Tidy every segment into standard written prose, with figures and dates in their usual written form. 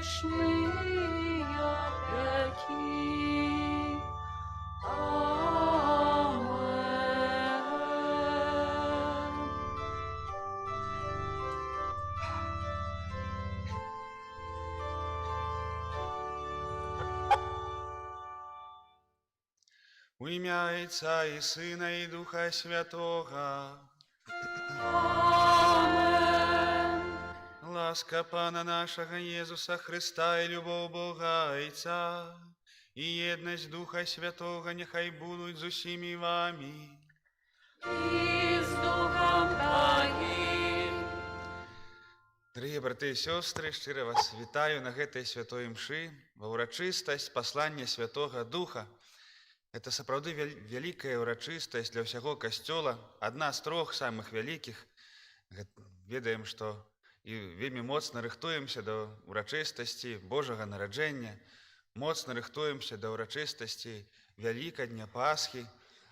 грешные веки. Амен. У ім'я Отця і Сина і Духа Святого. Амен. Ласка Пана нашого Єсуса Христа і любов Бога Отця і єдність Духа Святого нехай будуть з усіми вами. І з Духом Твоїм. Дорогі брати і сестри, щиро вас вітаю на гэтай святой мши, ва ўрачыстасць паслання Святого Духа. Это сапраўды вялікая ўрачыстасць для ўсяго касцёла, адна з трох самых вялікіх. Ведаем, што і вельмі моцна рыхтуемся да ўрачыстасці Божага нараджэння, моцна рыхтуемся да ўрачыстасці Вялікадня, Пасхі,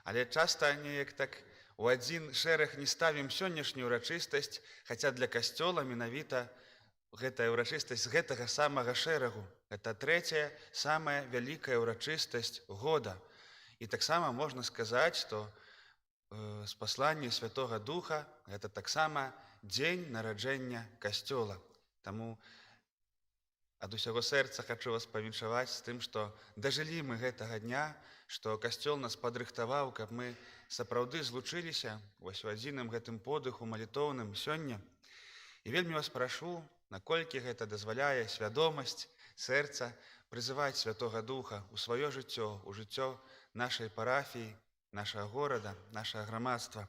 але часта неяк так у адзін шэраг не ставім сённяшнюю ўрачыстасць, хаця для касцёла менавіта гэтая ўрачыстасць з гэтага самага шэрагу. Гэта трэцяя самая вялікая ўрачыстасць года. І таксама можна сказаць, што з паслання Святога Духа гэта таксама дзень нараджэння касцёла. Таму ад усяго сэрца хачу вас павіншаваць з тым, што дажылі мы гэтага дня, што касцёл нас падрыхтаваў, каб мы сапраўды злучыліся вось у адзіным гэтым подыху малітоўным сёння. І вельмі вас прашу, наколькі гэта дазваляе свядомасць сэрца, прызываць Святога Духа ў сваё жыццё, у жыццё нашай парафіі, нашага горада, нашага грамадства.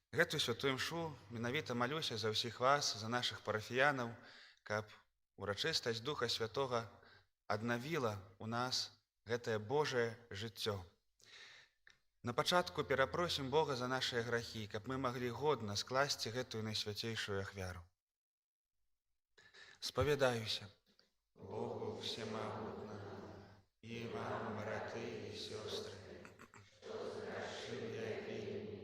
Гэтую святую мшу менавіта малюся за ўсіх вас, за нашых парафіянаў, каб урачыстасць Духа Святога аднавіла ў нас гэтае Божае жыццё. На пачатку перапросім Бога за нашыя грахі, каб мы маглі годна скласці гэтую найсвяцейшую ахвяру. Спавядаюся Богу всемогутному і вам, брати і сестри, що зграшив я вільні,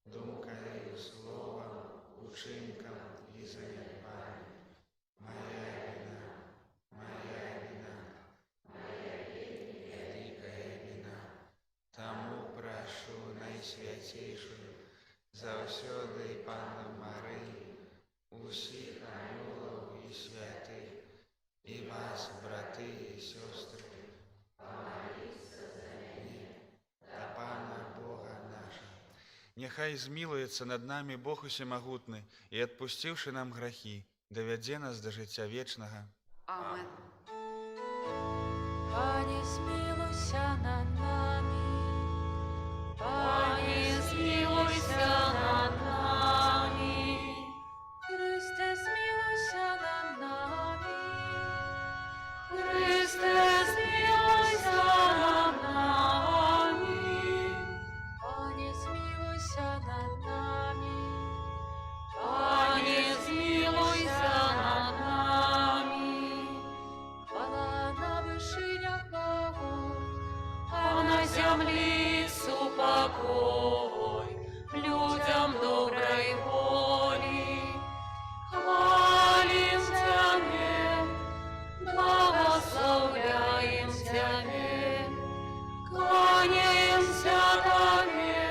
думкою, словом, учинком і занядбанням. Моя вина, великая вина. Тому прошу найсвятейшую, завсёды Пану Марию, усіх ангелов і святих, и вас, браты и сестры, помолиться за меня, до Пана Бога нашего. Нехай змилуется над нами Бог усемогутный, и, отпустивший нам грехи, доведе нас до життя вечного. Амен. Пане, змилуйся над нами, Пане, змилуйся над нами, Христе, змилуйся над нами, Христе, змилуйся над нами, Пане, змилуйся над нами, Пане, змилуйся над нами. Хвала на вышинях Богу, а на землицу покой людям доброй воли. Хвалим Тебя, благословляем Тебя, кланяемся Тебе,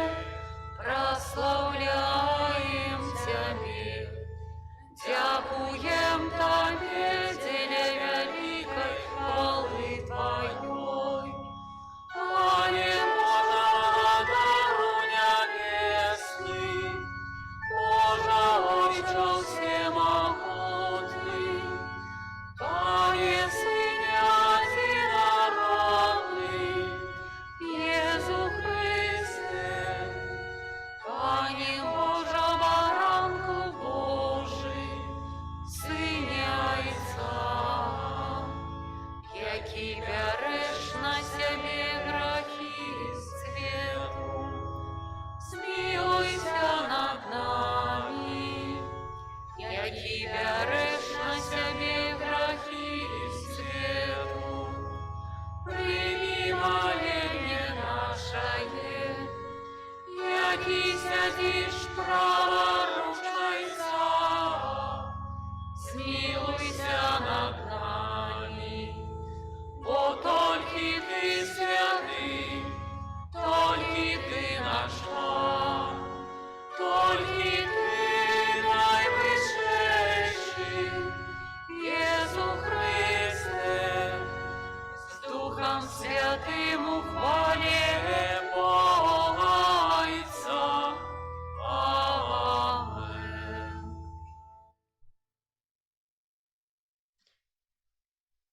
прославляем Тебя, дякуем Тебе, деле великой хвалы Твоей. Пане Боже, небесный, Боже, Отче всемогутный, Пане Сыне единородный, Иису Христе, Пане Боже, баранку Божий, Сыне Отца, який береш на себе грехи свету, змилуйся над нами, який береш на себе грехи свету, прими моление наше, який сядешь праворуч Отца, змилуйся над нами.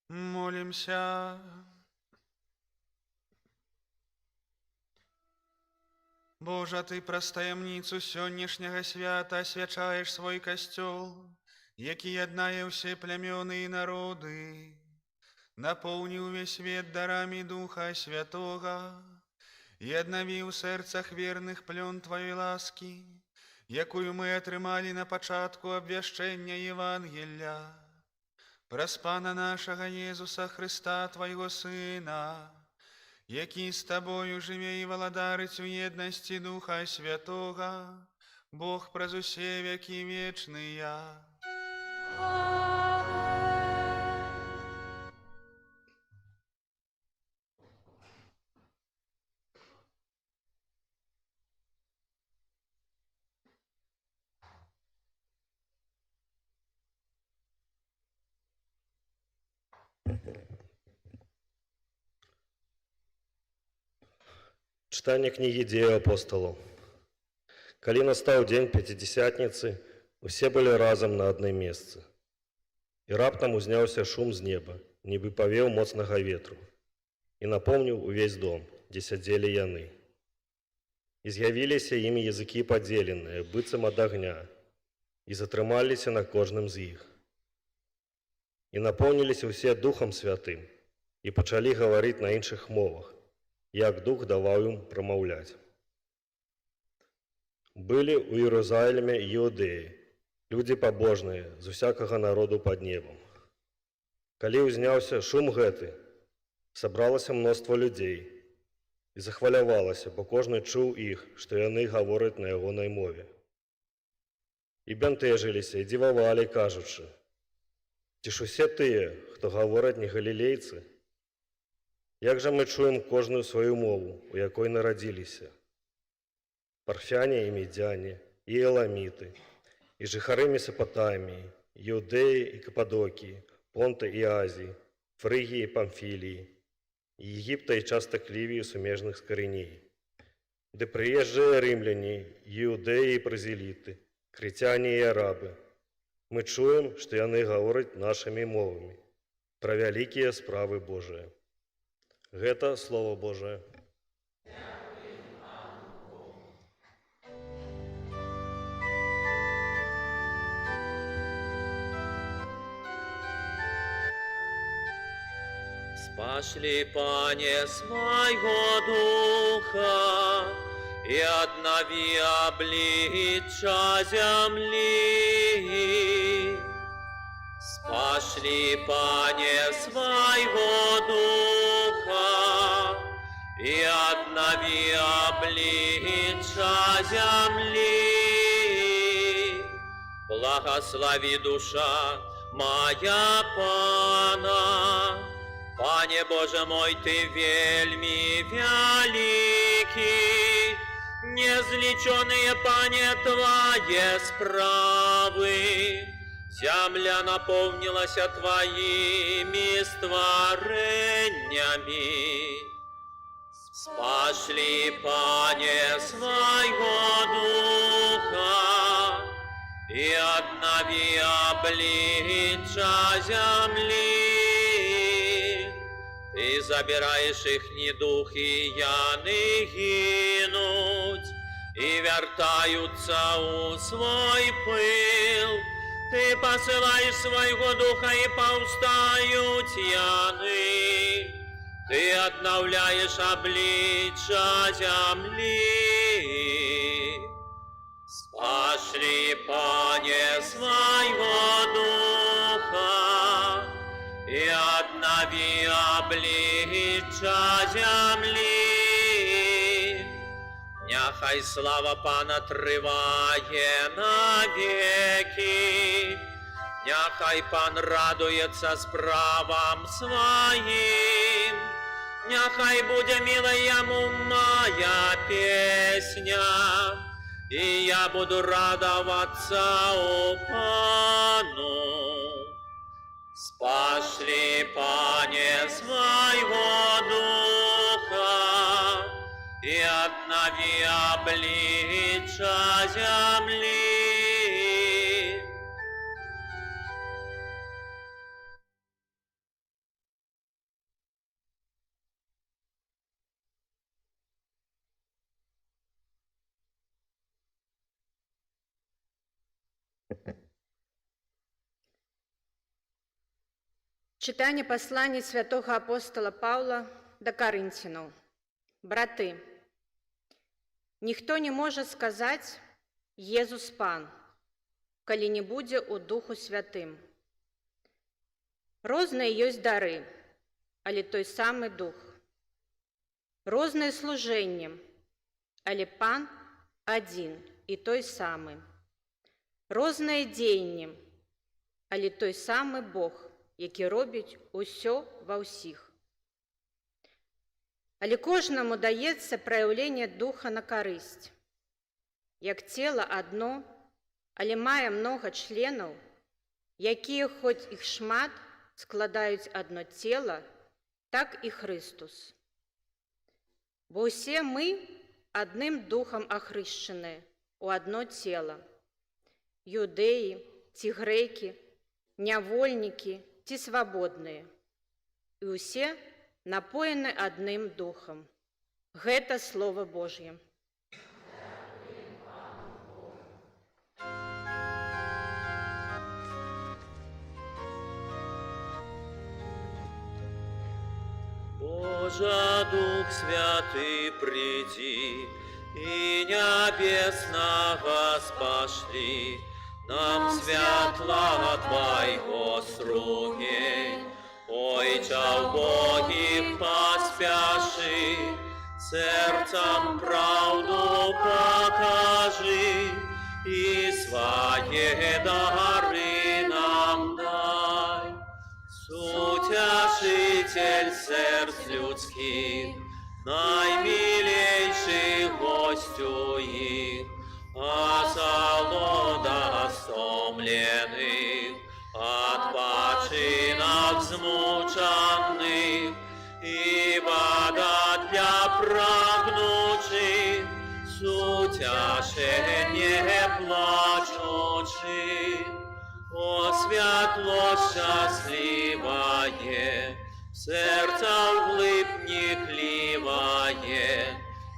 Молимся. Божа, Ты праз таямніцу сённяшняга свята асвячаеш свой касцёл, які яднае ўсе плямёны і народы, напоўніў увесь свет дарамі Духа Святога і аднавіў у сэрцах верных плён Тваёй ласкі, якую мы атрымалі на пачатку абвяшчэння Евангелля. Праз Пана нашага Езуса Хрыста, Твайго Сына, які з Табою жыве і валадарыць у еднасці Духа Святога, Бог праз усе векі вечныя. Читание книги «Деяний апостолов». Коли настал день Пятидесятницы, усе были разом на одном месте. И раптом узняўся шум з неба, нібы павеў моцнага ветру, і напомніў увесь дом, дзе сядзелі яны. І з'явіліся імі языкі падзеленыя, быццам ад агня, і затрымаліся на кожным з іх. І напоўніліся ўсе Духом Святым, і пачалі гаварыць на іншых мовах, як Дух даваў ім прамаўляць. Былі ў Іерусаліме і Іудеі, людзі пабожныя з усякага народу пад небам. Калі ўзняўся шум гэты, сабралася мноства людзей і захвалявалася, бо кожны чуў іх, што яны гавораць на ягонай мове. І бянтэжыліся, і дзівавалі, кажучы: «Ці ж усе тыя, хто гавораць, не галілейцы? Як жа мы чуем кожную сваю мову, у якой нарадзіліся? Парфяне і медяне, і эламіты, і жыхары Месапатаміі, Іудеі і Кападокіі, Понта і Азіі, Фрыгіі і Памфіліі, і Егіпта і частак Лівіі сумежных з Карынеі, ды прыезджыя рымляне, іудеі і празеліты, крыцяне і арабы. Мы чуем, што яны гавораць нашымі мовамі пра вялікія справы Божыя». Гэта Слово Божие. Спошли, Пане, своего Духа, и обнови обличья земли. Спошли, Пане, своего Духа, и обнови обличья земли. Благослови, душа моя, Пана. Пане Боже мой, Ты вельми великий, незліченные, Пане, Твои справы. Земля наполнилась Твоими створениями. Спошли, Пане, своего Духа, и обнови обличья земли. Ты забираешь ихний дух, и яны гинуть, и вертаются у свой пыл. Ты посылаешь своего духа, и повстают яны. Ты обновляешь обличья земли. Спошли, Пане, своего духа, и обнови обличья земли. Няхай слава Пана триває навеки, няхай Пан радується справам своїм, няхай буде мила йому моя песня, и я буду радоваться у Пану. Спошли, Пане, своего Духа, и обнови обличья земли. Читание послания святого апостола Павла до Коринфянам. Браты, ніхто не может сказать «Езус Пан», коли не буде у Духу Святым. Розныя ёсць дары, але той самы Дух. Розныя служэнні, але Пан адзін і той самы. Розныя дзеянні, але той самы Бог, які робіць усё ва ўсіх. Але кожнаму даецца праяўленне Духа на карысць. Як цела адно, але мае многа членаў, якія хоць іх шмат складаюць адно цела, так і Христус. Бо ўсе мы адным Духам ахрышчаныя у адно цела. Юдэі ці грэкі, нявольнікі ці свабодныя. І ўсе напоены адным Духам. Гэта Слово Божье. Боже, Дух Святый, приди, и небесного спошли, нам светла Твоего стругей. Ойче, в Богих поспеши, сердцем правду покажи, и свои дары нам дай. Утешитель сердц людских, наимилейший гостю их, осолода стомленных, отпочинок змученных, и вода для прагнучих, утешение плачучих. О, светло счастливое, сердце вглыбь никливое,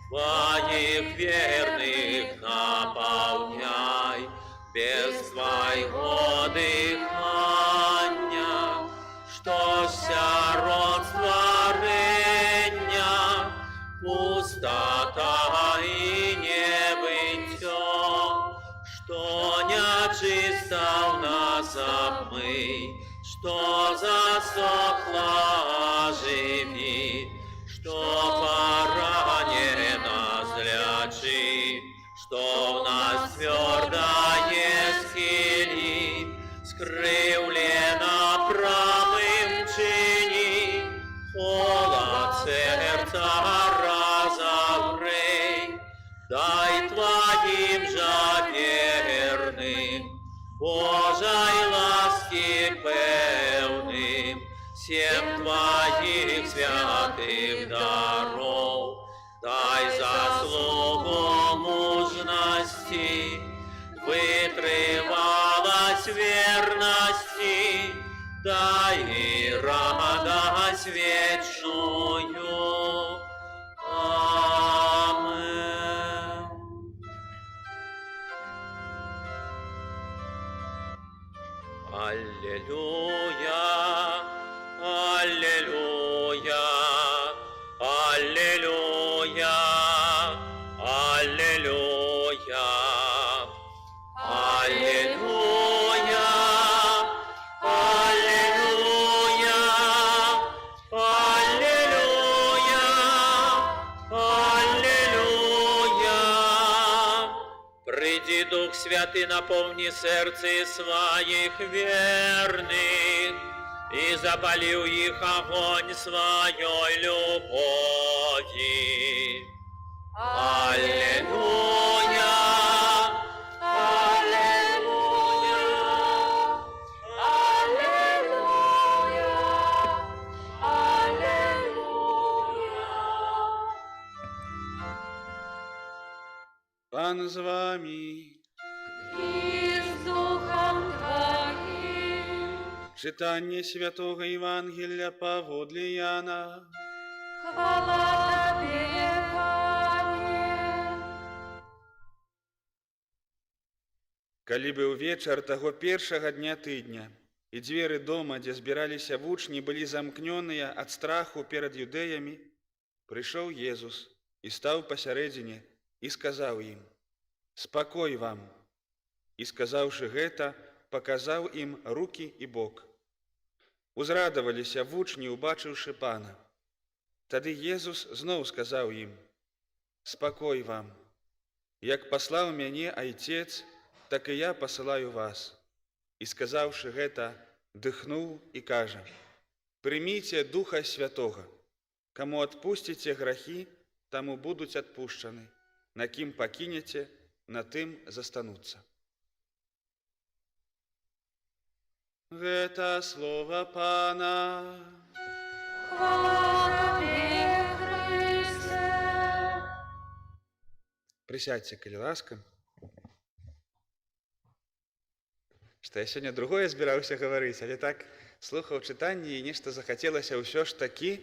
Твоих верных наполняй, без Твоего дыхания, что вся род створения, пустота и небытие, что нечисто в нас обмый, что засохла оживи, что поранено злячи, что в нас твердое скели, скривлено правым чини, холод сердца разогрей, дай Твоим же верным, Божьей ласки певным, всем Твоих святых даров, дай заслугу мужности, вытрывалость верности, дай и радость вечную. Аминь. Аллилуйя, аллилуйя, аллилуйя, аллилуйя, аллилуйя, аллилуйя, аллилуйя, аллилуйя. Приди, Дух Святый, наполни сердце своих верных, и запали у их огонь своей любови. Аллилуйя, аллилуйя, аллилуйя, аллилуйя. Пан з вами. И с Духом Твоим. Читание Святого Евангелия поводле Иоанна. Хвала Тебе, Пане. Калі быў вечар таго першага дня тыдня, і дзверы дома, дзе збіраліся вучні, былі замкнёныя ад страху перад юдэямі, прыйшоў Езус і стаў пасярэдзіне і сказаў ім: «Спакой вам!» І, сказаўшы гэта, паказаў ім рукі і бок. Узрадаваліся вучні, убачыўшы пана. Тады Езус зноў сказаў ім: «Спакой вам! Як паслаў мяне Айцец, так і я пасылаю вас». І, сказаўшы гэта, дыхнуў і кажа: «Прыміце Духа Святога. Каму адпусціце грахі, таму будуць адпушчаны. На кім пакінеце, на тым застануцца». Гэта слова Пана. Хвала Тебе, Христе. Присядьте, калі ласка. Што я сёння другое збіраўся гаварыць, але так слухаў чытанне і нешта захацелася ўсё ж такі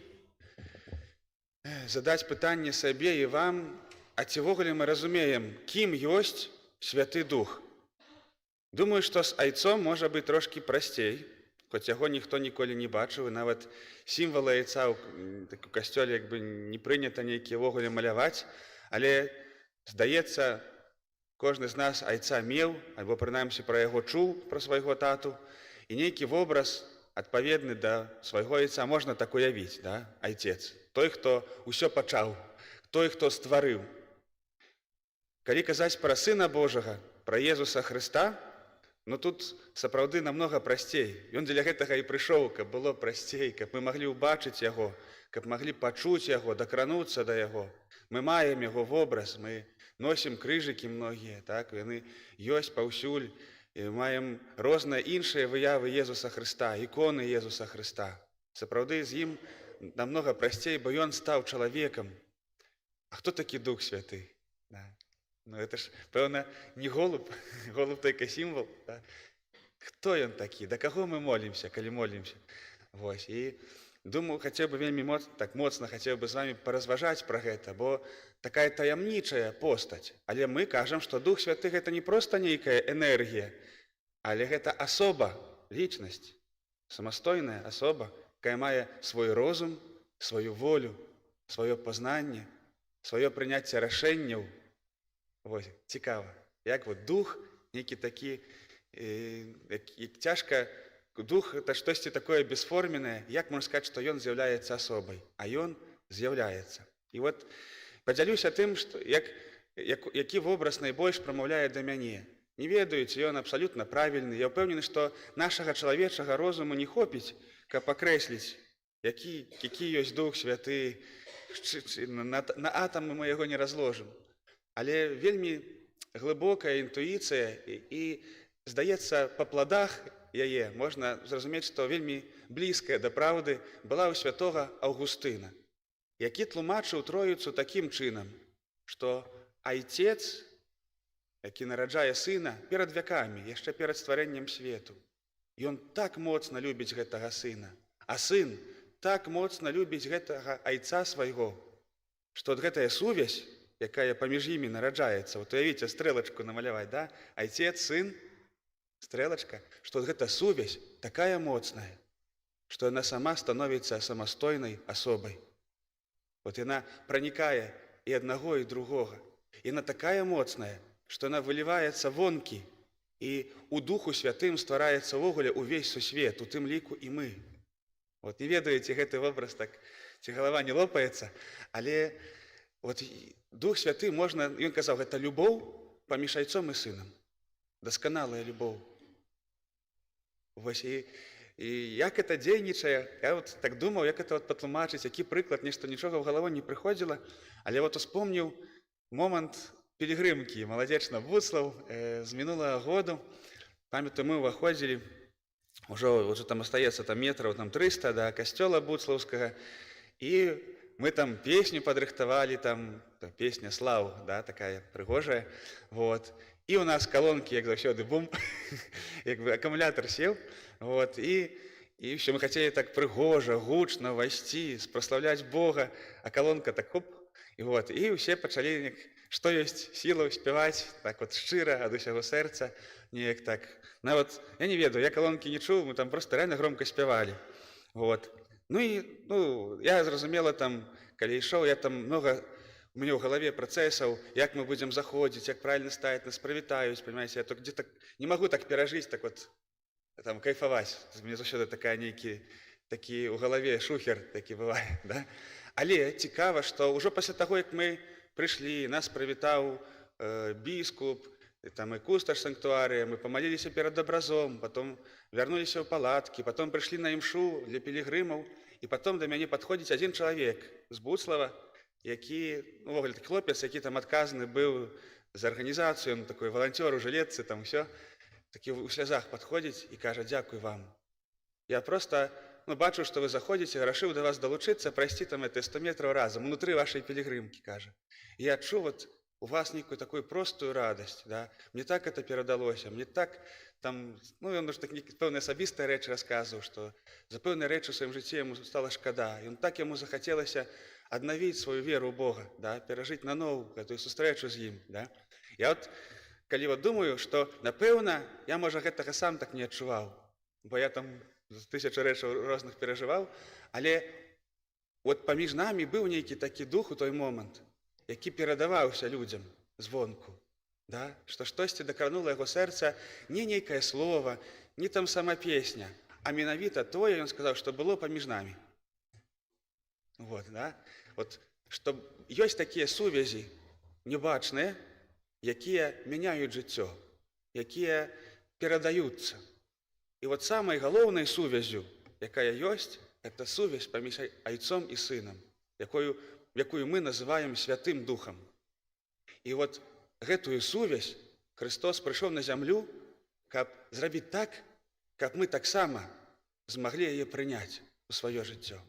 задаць пытанне сабе і вам, а ці ввогуле мы разумеем, кім ёсць Святы Дух? Думаю, што з айцом можа быць трошкі прасцей, хоць яго ніхто ніколі не бачыў, і нават сімвалы айца ў касцёле як бы не прынята нейкія ввогуле маляваць, але, здаецца, кожны з нас айца меў, альбо прынамсі пра яго чуў, пра свайго тату, і нейкі вобраз, адпаведны да свайго айца, можна так уявіць, да? Айцец. Той, хто ўсё пачаў, той, хто стварыў. Калі казаць пра Сына Божага, пра Езуса Хрыста, ну тут сапраўды намнога прасцей. Ён дзеля гэтага і прыйшоў, каб было прасцей, каб мы маглі ўбачыць яго, каб маглі пачуць яго, дакрануцца да яго. Мы маем яго вобраз, мы носім крыжыкі многія, так? Яны ёсць паўсюль, і маем розныя іншыя выявы Езуса Хрыста, іконы Езуса Хрыста. Сапраўды з ім намнога прасцей, бо ён стаў чалавекам. А хто такі Дух Святы? Да. Ну, это ж, пэўна, не голуб, голуб толькі сімвал. Да? Хто ён такі? Да каго мы молімся, калі молімся? Вось. І думаю, хацеў бы вельмі моцна хацеў бы з вами паразважаць пра гэта, бо такая таямнічая постаць. Але мы кажам, што Дух Святы гэта не проста нейкая энергія, але гэта асоба, лічнасць, самастойная асоба, якая мае свой розум, сваю волю, сваё пазнанне, сваё прыняцце рашэнняў. Вось, цікава, як вот дух, нейкі такі, як цяжка, дух – это штосьці такое бесформеннае, як можна сказаць, што ён з'яўляецца асобай, а ён з'яўляецца. І вот падзялюся тым, што які вобраз найбольш прамаўляе да мяне. Не ведаю, ці ён абсалютна правільны. Я ўпэўнены, што нашага чалавечага розуму не хопіць, каб акрэсліць, які ёсць Дух Святы. На атамы мы яго не разложым. Але вельмі глыбокая інтуіцыя і, здаецца, па пладах яе можна зразумець, што вельмі блізкая да праўды была ў святога Аўгустына, які тлумачыў Троіцу такім чынам, што Айцец, які нараджае Сына перад вякамі, яшчэ перад стварэннем свету, ён так моцна любіць гэтага Сына, а Сын так моцна любіць гэтага Айца свайго, што от гэтая сувязь, якая паміж імі нараджаецца, вот уявіце, стрэлачку намаляваць, да? Айцец, Сын, стрэлачка, што гэта сувязь такая моцная, што яна сама становіцца самастойнай асобай. Вот яна пранікае і аднаго, і другога. Яна такая моцная, што яна выліваецца вонкі, і у Духу Святым ствараецца ўвогуле ўвесь сусвет, у тым ліку і мы. Вот не ведаеце гэты вобраз, так ці галава не лопаецца, але вот Дух Святы можна, ён казаў, гэта любоў паміж Айцом і Сынам. Дасканалая любоў. Вось, і як это дзейнічае, я вот так думаў, як это вот патлумачыць, які прыклад, нешта нічога ў галаву не прыходзіла, але вот успомніў момант пілігрымкі маладзечна-Буцлаў з мінулага году. Памятаю, мы ўваходзілі, ўжо там астаецца метраў 300 да касцёла буцлаўскага, і мы там песню падрыхтавалі, там песня «Слаў», да, такая прыгожая, вот. І у нас калонкі, як заўсёды, бум, як бы акумулятор сеў, вот, і ўсё, мы хацелі так прыгожа, гучна ўвайсці, праслаўляць Бога, а калонка так хоп, І ўсе пачалі, што ёсць сілаў спяваць, так от шчыра, ад усяго сэрца, неяк так. Нават, я не ведаю, я калонкі не чуў, мы там проста рэальна громка спявалі. Я зразумела там, калі ішоў, я там многа, у мяне ў галаве працэсаў, як мы будзем заходзіць, як правільна ставіць, нас прывітаюць, понимаете, я так дзе-то не магу так перажыць, так от там кайфаваць. Мне заўсёды такая нейкі такі ў галаве шухер такі бывае, да? Але цікава, што ўжо пасля таго, як мы прыйшлі, нас прывітаў біскуп, там і кусташ санктуарыя, мы памаліліся перад абразом, потом вярнуліся ў палаткі, потом прыйшлі на імшу для пілігрымаў, і потом да мяне падходзіць адзін чалавек з Буслава, які, увогуле, хлопец, які там адказаны быў за арганізацыю, он такой валанцёр у жылетцы, там усё, такі ў слязах падходзіць і кажа: «Дзякуй вам. Я просто бачу, што вы заходзіце, рашыў да вас далучыцца, прайсці там 100 метраў разам, унутры вашай пілігрымкі», кажа. І я адчуў вот у вас нейкую такую простую радасць, да? Мне так это перадалося, мне так там, ён ж так пэўныя асабістыя рэчы расказваў, што за пэўныя рэчы ў сваім жыцці яму стала шкада. Ён так яму захацелася аднавіць сваю веру ў Бога, да? Перажыць наноў гэтую сустрэчу з ім. Да? Я от, калі думаю, што, напэўна, я, можа, гэтага сам так не адчуваў, бо я там 1000 рэчаў розных перажываў, але от паміж намі быў нейкі такі дух у той момант, які перадаваўся людзям звонку, да? Што штосьці дакранула яго сэрца, не нейкае слова, не там сама песня, а менавіта тое, ён сказаў, што было паміж намі. Да? Што ёсць такія сувязі небачныя, якія мяняюць жыццё, якія перадаюцца. І самай галоўнай сувязю, якая ёсць, это сувязь паміж айцом і сынам, якую мы называем Святым Духам. І гэтую сувязь Христос прыйшоў на зямлю, каб зрабіць так, каб мы таксама змаглі яе прыняць у сваё жыццё.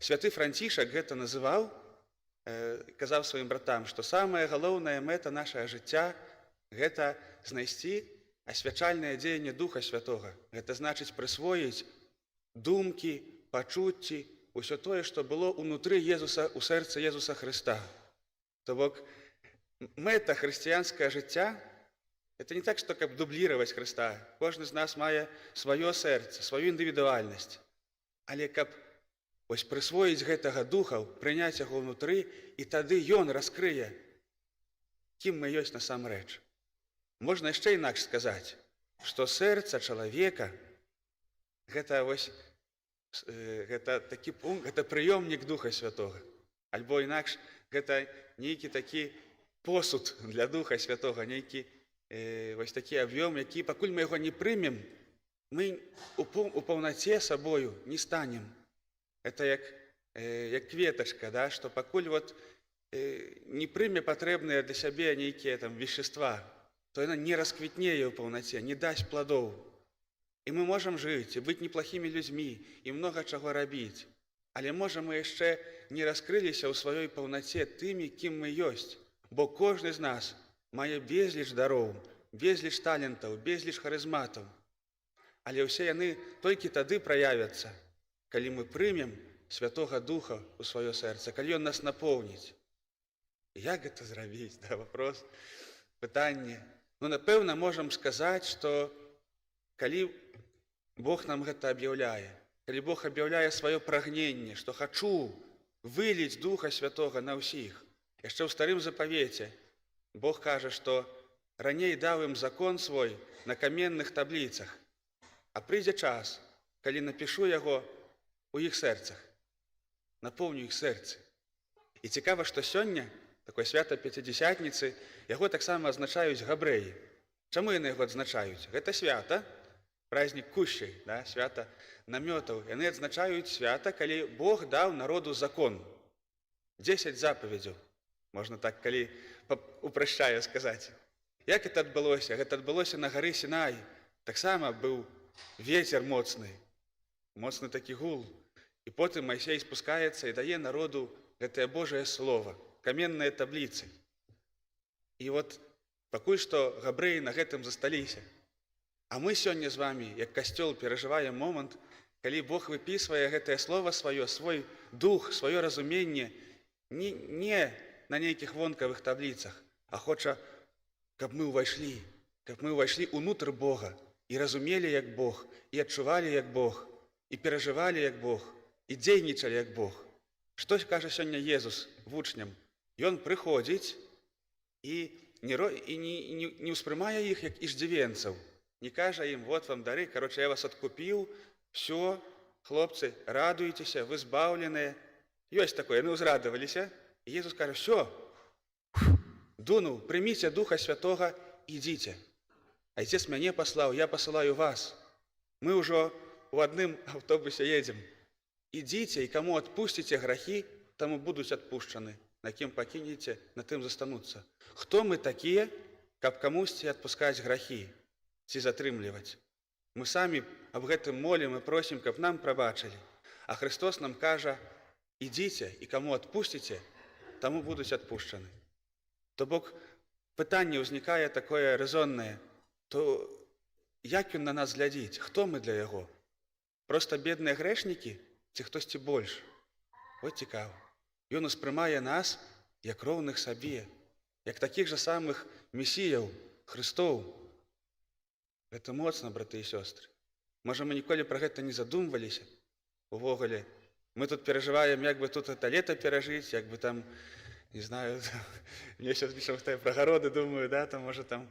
Святы Францішак гэта называў, казаў сваім братам, што самая галоўная мэта нашага жыцця – гэта знайсці асвячальнае дзеянне Духа Святога. Гэта значыць прысвоіць думкі, пачуцці, усё тое, што было ўнутры Езуса, у сэрцы Езуса Хрыста. То бок, мэта хрысціянскае жыцця – это не так, што каб дубліраваць Хрыста. Кожны з нас мае сваё сэрца, сваю індывідуальнасць. Але каб прысвоіць гэтага Духа, прыняць яго ўнутры, і тады ён раскрые, кім мы ёсць насамрэч. Можна яшчэ інакш сказаць, што сэрца чалавека – гэта такі пункт, гэта прыёмнік Духа Святога. Альбо інакш, гэта нейкі такі посуд для Духа Святога, нейкі такі аб'ём, які, пакуль мы яго не прымем, мы у паўнаце сабою не станем. Это як кветачка, да? Што пакуль не прыме патрэбныя для сябе нейкія вещества, то яна не расквітнее ў паўнаце, не дасць пладоў. І мы можам жыць, і быць неплохімі людзьмі, і многа чаго рабіць. Але можа мы яшчэ не раскрыліся ў сваёй паўнаце тымі, кім мы ёсць, бо кожны з нас мае безліч дароў, безліч талентаў, безліч харызматаў. Але ўсе яны толькі тады праявяцца, калі мы прымем Святога Духа ў сваё сэрца, калі ён нас напоўніць. Як гэта зрабіць? Да, вопрос, пытанне. Напэўна, можам сказаць, што калі Бог нам гэта аб'яўляе, калі Бог аб'яўляе сваё прагненне, што хачу выліць Духа Святога на ўсіх. Яшчэ ў Старым Запавеце Бог кажа, што раней даў ім закон свой на каменных табліцах, а прыйдзе час, калі напішу яго у іх сэрцах, напоўню іх сэрцы. І цікава, што сёння, такое свята Пяцідзясятніцы, яго таксама адзначаюць габрэі. Чаму яны яго адзначаюць? Гэта свята, празднік кушчай, да? Свята намётаў. Яны адзначаюць свята, калі Бог даў народу закон. 10 запаведзяў, можна так, калі упрошчаю сказаць. Як гэта адбылося? Гэта адбылося на гары Сінай. Таксама быў вецер моцны, моцны такі гул. І потым Майсей спускаецца і дае народу гэтае Божае Слова, каменныя табліцы. І пакуль што габрэі на гэтым засталіся. А мы сёння з вамі, як касцёл, перажываем момант, калі Бог выпісвае гэтае Слова сваё, свой дух, сваё разуменне не на нейкіх вонкавых табліцах, а хоча, каб мы ўвайшлі ўнутр Бога і разумелі, як Бог, і адчувалі, як Бог, і перажывалі, як Бог, і дзейнічалі, як Бог. Што кажа сёння Езус вучням? Ён прыходзіць і не ўспрымае іх як іждзівенцаў. Не кажа ім: вот вам дары, я вас адкупіў, все, хлопцы, радуйцеся, вы збаўленыя. Ёсць такое, яны ўзрадаваліся. І Езус кажа: все, дунуў, прыміце Духа Святога, ідзіце. Айцец мяне паслаў, я пасылаю вас. Мы ўжо у адным аўтобусе едзем. Ідзіце, і каму адпусціце грахі, таму будуць адпушчаны. На кім пакінеце, на тым застануцца. Хто мы такія, каб камусьці адпускаць грахі ці затрымліваць? Мы самі аб гэтым молім і просім, каб нам прабачылі. А Христос нам кажа: ідзіце, і каму адпусціце, таму будуць адпушчаны. То бок пытанне ўзнікае такое рэзоннае, то як ён на нас глядзіць, хто мы для яго? Проста бедныя грэшнікі ці хтосьці больш? Вот цікава. Ён успрымае нас як роўных сабе, як такіх жа самых месіяў, Христоў. Гэта моцна, браты і сёстры. Можа, мы ніколі пра гэта не задумваліся. Увогуле, мы тут перажываем, як бы тут это лето перажыць, як бы там, не знаю, мне сейчас пішам пра гароды, думаю, да, там, можа, там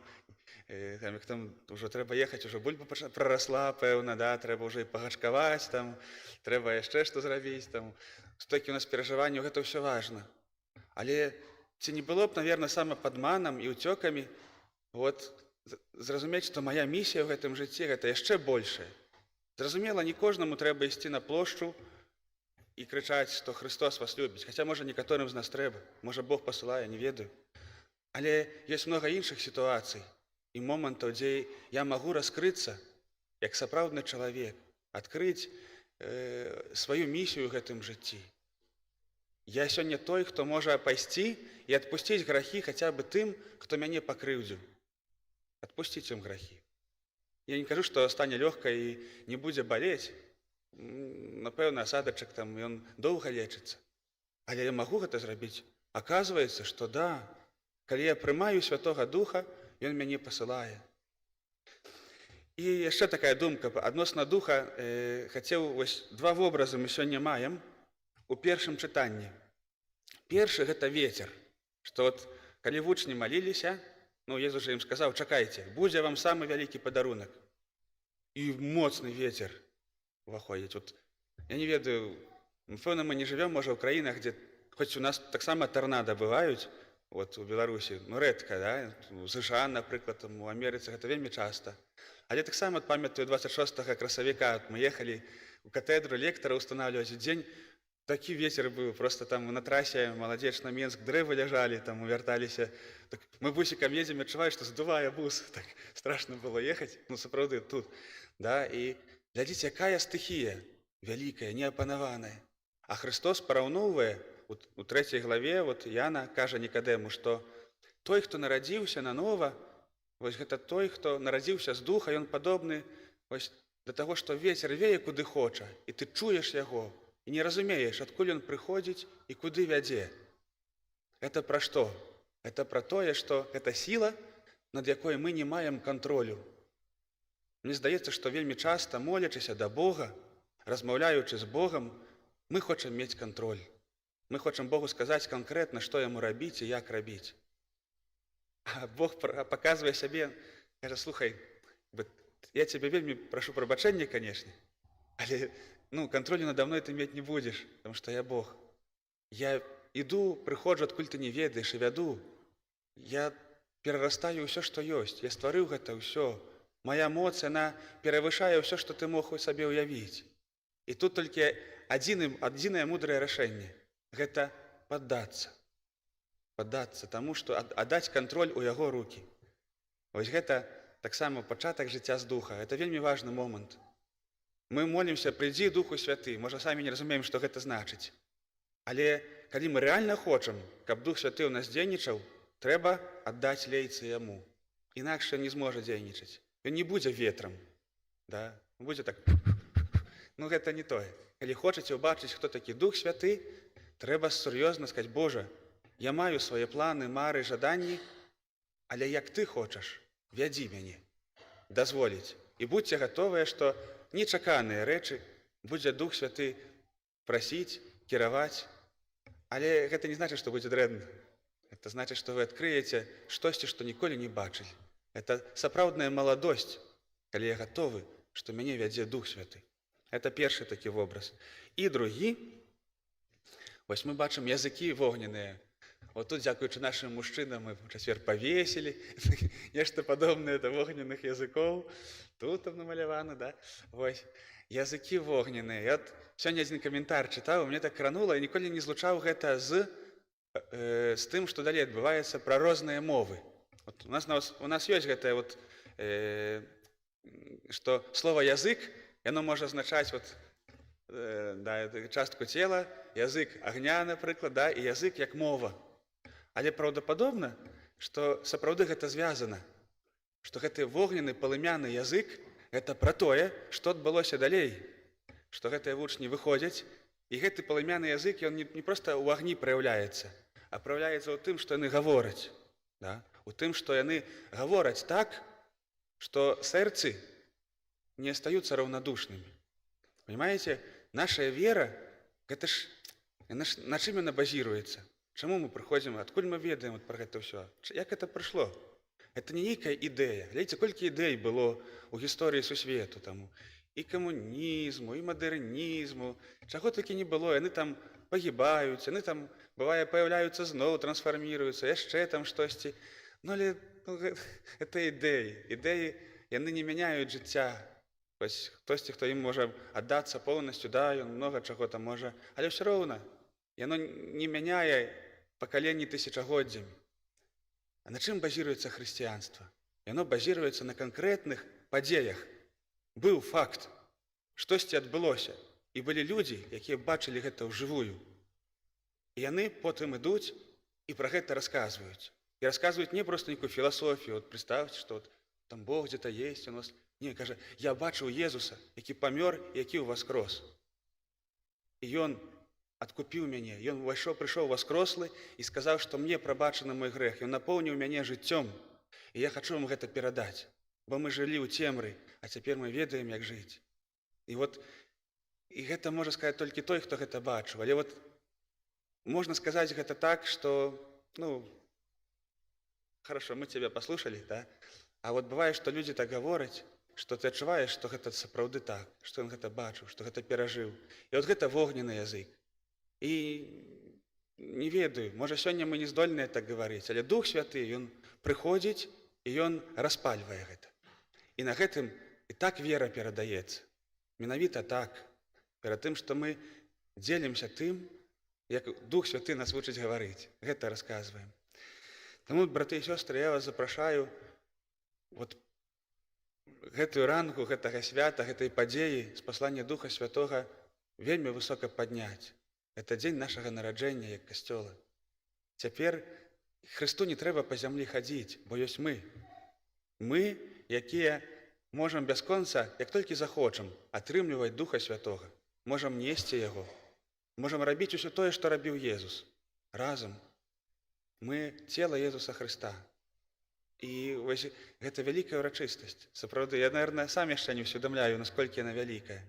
ўжо трэба ехаць, ужо бульба прарасла, пэўна, да, трэба ўжо і пагачкаваць, там, трэба яшчэ што зрабіць, там, столькі у нас перажыванняў, гэта ўсё важна. Але ці не было б, наверное, самападманам і ўцёкамі вот зразумець, што мая місія ў гэтым жыцці гэта яшчэ большая. Зразумела, не кожнаму трэба ісці на плошчу і крычаць, што Христос вас любіць, хаця, можа, некаторым з нас трэба, можа, Бог пасылае, не ведаю. Але ёсць многа іншых сітуацый і момантаў, дзе я магу раскрыцца як сапраўдны чалавек, адкрыць сваю місію ў гэтым жыцці. Я сёння той, хто можа пайсці і адпусціць грахі хаця бы тым, хто мяне пакрыўдзіў. Адпусціць ім грахі. Я не кажу, што стане лёгка і не будзе балець. Напэўна, асадачак там, ён доўга лечыцца. Але я магу гэта зрабіць. Аказваецца, што да, калі я прымаю Святога Духа, ён мяне пасылае. І яшчэ такая думка адносна Духа. Хацеў, вось два вобразы мы сёння маем у першым чытанні. Першы — гэта вецер, што от калі вучні маліліся, Езус жа ім сказаў: чакайце, будзе вам самы вялікі падарунак. І моцны вецер уваходзіць. Вот, я не ведаю, напэўна, мы не жывём, можа, ў краінах, дзе хоць у нас таксама тарнада бываюць, вот у Беларусі, рэдка, да? У США, напрыклад, у Амерыцы гэта вельмі часта. Але таксама памятаю 26 красавіка мы ехалі у катэдру лектара ўстанаўліваць дзень. Такі вецер быў, просто там на трасе Маладзечна-Менск дрэвы ляжалі, там вярталіся. Так, мы бусікам едзем, адчуваю, што здувае бус. Так страшна было ехаць, сапраўды тут. Да? І глядзіце, якая стыхія вялікая, неапанаваная. А Христос параўноўвае у 3 главе, вот Яна кажа Нікадэму, што той, хто нарадзіўся нанова, вось гэта той, хто нарадзіўся з Духа, ён падобны вось да таго, што вецер вее куды хоча, і ты чуеш яго, і не разумееш, адкуль ён прыходзіць і куды вядзе. Гэта пра што? Гэта пра тое, што гэта сіла, над якой мы не маем кантролю. Мне здаецца, што вельмі часта, молячыся да Бога, размаўляючы з Богам, мы хочам мець кантроль. Мы хочам Богу сказаць канкрэтна, што яму рабіць і як рабіць. А Бог паказвае сябе, кажа: слухай, я цябе вельмі прашу прабачэння, канешне, але контролю надо мной ты мець не будзеш, потому што я Бог. Я іду, прыходжу, адкуль ты не ведаеш, і вяду. Я перарастаю ўсё, што ёсць. Я стварыў гэта ўсё. Мая моц, яна перавышае ўсё, што ты мог у сабе ўявіць. І тут толькі адзінае мудрае рашэнне — гэта паддацца. Паддацца таму, што аддаць кантроль у яго рукі. Вось гэта таксама пачатак жыцця з Духа. Гэта вельмі важны момант. Мы молімся: прыйдзі, Духу Святы. Можа, самі не разумеем, што гэта значыць. Але калі мы рэальна хочам, каб Дух Святы ў нас дзейнічаў, трэба аддаць лейцы яму. Інакш ён не зможа дзейнічаць. Ён не будзе ветрам. Да? Будзе так. Гэта не тое. Калі хочаце ўбачыць, хто такі Дух Святы, трэба сур'ёзна сказаць: Божа, я маю свае планы, мары, жаданні, але як ты хочаш, вядзі мяне, дазволіць. І будьце гатовыя, што нечаканыя рэчы будзе Дух Святы прасіць, кіраваць. Але гэта не значыць, што будзе дрэнна. Это значыць, што вы адкрыеце штосьці, што ніколі не бачылі. Это сапраўдная маладосць, калі я гатовы, што мяне вядзе Дух Святы. Это першы такі вобраз. І другі, вось мы бачым языкі вогненныя. Вот тут, дзякуючы нашым мужчынам, мы ў чацвер павесілі, нешта падобнае да вогненных языкоў. Тут там намалявана, да? Вось, языкі вогненыя. Я сёння адзін каментар чытаў, мне так кранула, і ніколі не злучаў гэта з тым, што далей адбываецца пра розныя мовы. Вот у нас ёсць гэтае, вот, што слова «язык», яно можа азначаць вот, да, частку цела, язык агня, напрыклад, да, і язык як мова. Але праўдападобна, што сапраўды гэта звязана, што гэты вогненны палымяны язык гэта пра тое, што адбылося далей, што гэтыя вучні выходзяць, і гэты палымяны язык ён не проста ў агні праяўляецца, а праяўляецца ў тым, што яны гавораць, да? У тым, што яны гавораць так, што сэрцы не астаюцца раўнадушнымі. Понимаете, наша вера, гэта ж, на чым яна базіруецца? Чаму мы прыходзім, адкуль мы ведаем пра гэта ўсё? Як гэта прыйшло? Это не нейкая ідэя. Глядзіце, колькі ідэй было ў гісторыі сусвету таму. І камунізму, і мадэрнізму. Чаго такі не было, яны там пагібаюць, яны там, бывае, паяўляюцца зноў, трансфарміруюцца, яшчэ там штосьці. Ну, але гэта ідэі. Ідэі, яны не мяняюць жыцця. Вось хтосьці, хто ім можа аддацца поўнасцю, да, ён многа чаго там можа, але ўсё роўна. Яно не мяняе пакаленні тысячагоддзямі. А на чым базіруецца хрысціянства? Яно базіруецца на канкрэтных падзеях. Быў факт, штосьці адбылося, і былі людзі, якія бачылі гэта ўжывую. І яны потым ідуць і пра гэта расказваюць. І расказваюць не проста нейкую філасофію, от представьте, што от, там Бог где-то есть у нас. Не, кажа, я бачыў Езуса, які памёр, які ўваскрос. І ён адкупіў мяне, ён прыйшоў воскрослы і сказаў, што мне прабачаны мой грэх, ён напоўніў мяне жыццём, і я хачу вам гэта перадаць, бо мы жылі ў цемры, а цяпер мы ведаем, як жыць. І вот, і гэта можа сказаць толькі той, хто гэта бачыў, але вот можна сказаць гэта так, што, ну, хорошо, мы тебя послушали, да? А вот бывае, што людзі так гавораць, што ты адчуваеш, што гэта сапраўды так, што ён гэта бачыў, што гэта перажыў. І вот гэта вогненны язык. І не ведаю, можа сёння мы не здольныя так гаварыць, але Дух Святы, ён прыходзіць і ён распальвае гэта. І на гэтым і так вера перадаецца. Менавіта так, перад тым, што мы дзелімся тым, як Дух Святы нас вучыць гаварыць. Гэта расказваем. Таму, браты і сёстры, я вас запрашаю вот гэтую ранку, гэтага свята, гэтай падзеі з паслання Духа Святога вельмі высока падняць. Это дзень нашага нараджэння, як касцёла. Цяпер Хрысту не трэба па зямлі хадзіць, бо ёсць мы. Мы, якія можам бясконца, як толькі захочам, атрымліваць Духа Святога. Можам несці яго. Можам рабіць усё тое, што рабіў Езус. Разам. Мы цела Езуса Хрыста. І вось гэта вялікая ўрачыстасць. Сапраўды, я, наверное, сам яшчэ не ўсведамляю, насколькі яна вялікая.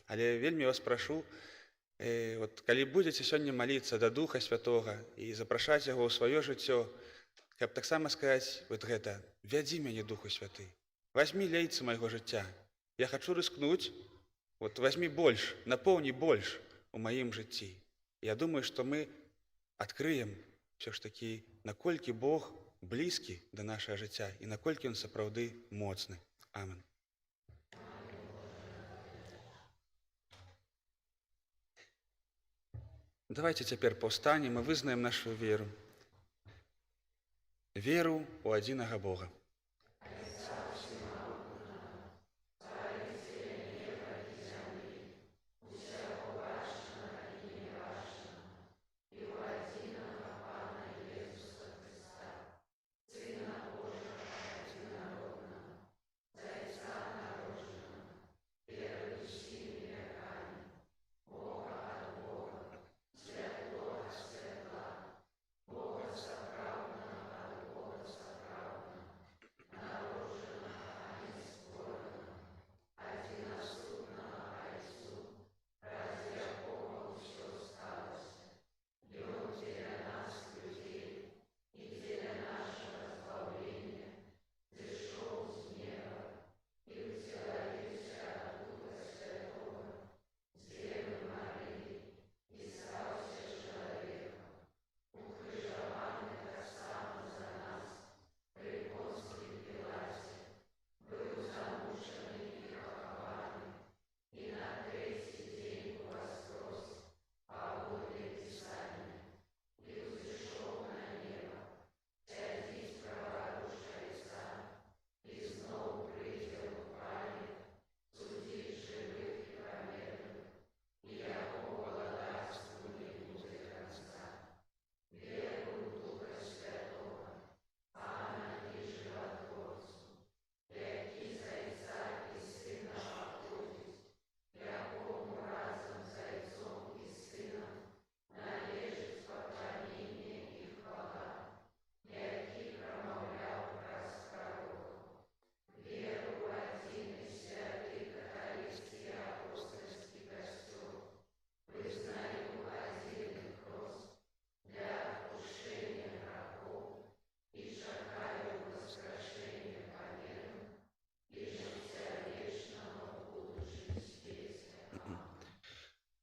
Але вельмі вас прашу, вот, калі будзеце сёння маліцца да Духа Святога і запрашаць яго ў сваё жыццё, каб таксама сказаць вот гэта: вядзі мяне, Духу Святы, вазьмі лейцы майго жыцця. Я хачу рыскнуць, вот вазьмі больш, напоўні больш у маім жыцці. Я думаю, што мы адкрыем ўсё ж такі, наколькі Бог блізкі да нашага жыцця і наколькі ён сапраўды моцны. Амен. Давайте цяпер паўстанем і вызнаем нашу веру. Веру ў адзінага Бога.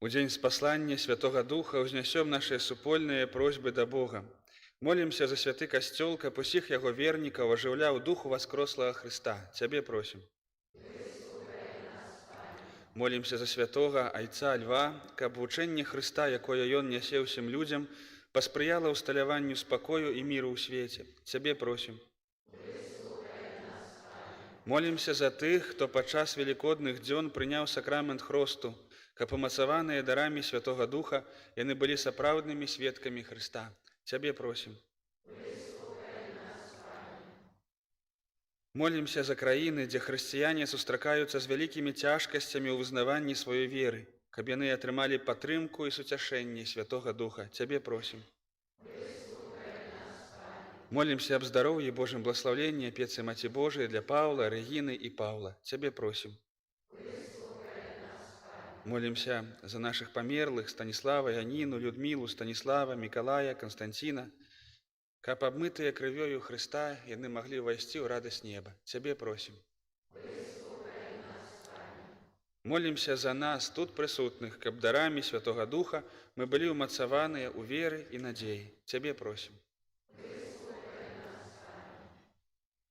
У дзень спаслання Святога Духа ўзнясём нашыя супольныя просьбы да Бога. Молімся за святы касцёл, каб усіх яго вернікаў ажыўляў духу васкрослага Хрыста. Цябе просім. Молімся за святога айца Льва, каб вучэнне Хрыста, якое ён нясе ўсім людзям, паспрыяла ўсталяванню спакою і міру ў свеце. Цябе просім. Молімся за тых, хто падчас велікодных дзён прыняў сакрамент хросту, каб умацаваныя дарамі Святога Духа яны былі сапраўднымі сведкамі Хрыста. Цябе просім. Молімся за краіны, дзе хрысціяне сустракаюцца з вялікімі цяжкасцямі ў вызнаванні сваёй веры, каб яны атрымалі падтрымку і суцяшэнне Святога Духа. Цябе просім. Молімся аб здароўі Божым бласлаўленні апецы Маці Божыяй для Паўла, Рэгіны і Паўла. Цябе просім. Молімся за нашых памерлых Станіслава, Яніну, Людмілу, Станіслава, Мікалая, Канстанціна, каб абмытыя крывёю Хрыста яны маглі ўвайсці ў радасць неба. Цябе просім. Молімся за нас, тут прысутных, каб дарамі Святога Духа мы былі ўмацаваныя ў веры і надзеі. Цябе просім.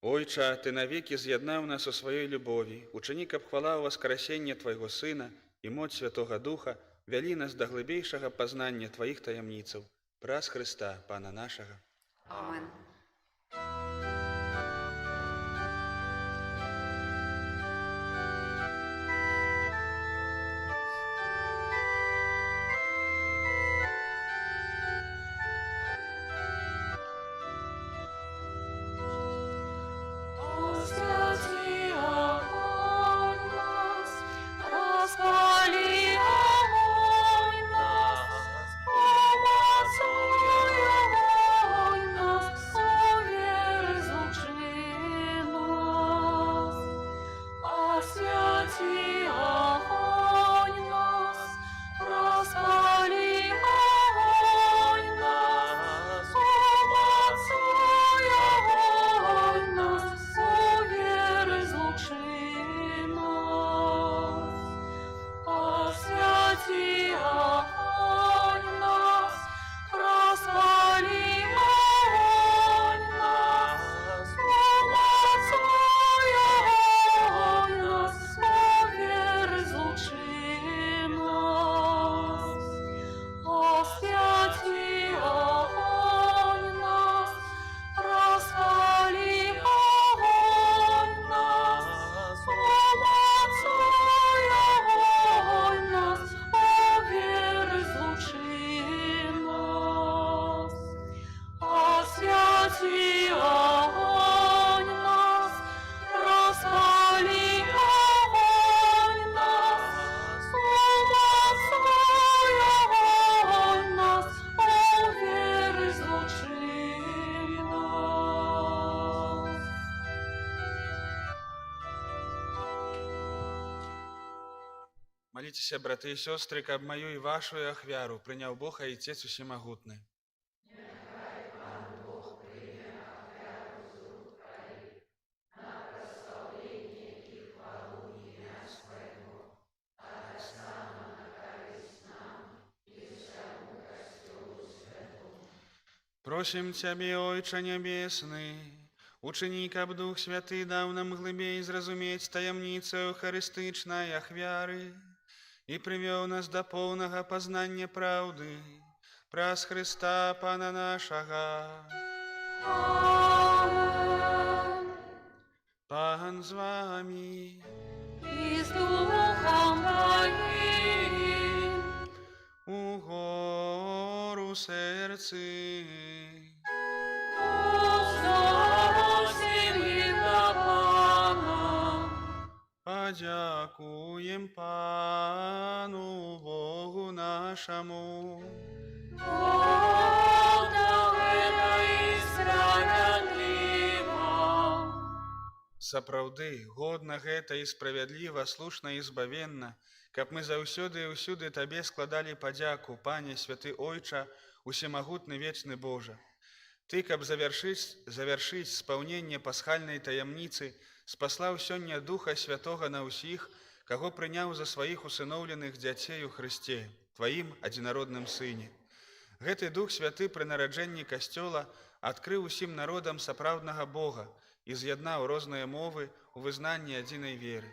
Ойча, Ты навекі з'яднаў нас у сваёй любові, учыні, каб хвала ў воскресенне Твайго Сына і моц Святога Духа вялі нас да глыбейшага пазнання Тваіх таямніцаў. Праз Хрыста, Пана нашага. Amen. Моліцеся, браты і сёстры, каб маю і вашу ахвяру прыняў Бог Айцец усемагутны. Просім Цябе, Ойча Нябесны, учыні, каб Дух Святы даў нам глыбей зразумець таямніцу эўхарыстычнай ахвяры і прывёў нас да поўнага пазнання праўды праз Хрыста, Пана нашага. Пан з вамі. І з Духом Твоїм. Угору серці. Зовсім і до Пана. Подякуєм Пану Богу нашому. Сапраўды, годна гэта і справядліва, слушна і збавенна, каб мы заўсёды і ўсюды Табе складалі падзяку, Пане, святы Ойча, усемагутны вечны Божа. Ты, каб завяршыць спаўненне пасхальнай таямніцы, спаслаў сёння Духа Святога на ўсіх, каго прыняў за сваіх усыноўленых дзяцей у Хрысце. Тваім адзінародным Сыне. Гэты Дух Святы пры нараджэнні Касцёла адкрыў усім народам сапраўднага Бога і з'яднаў розныя мовы ў вызнанні адзінай веры.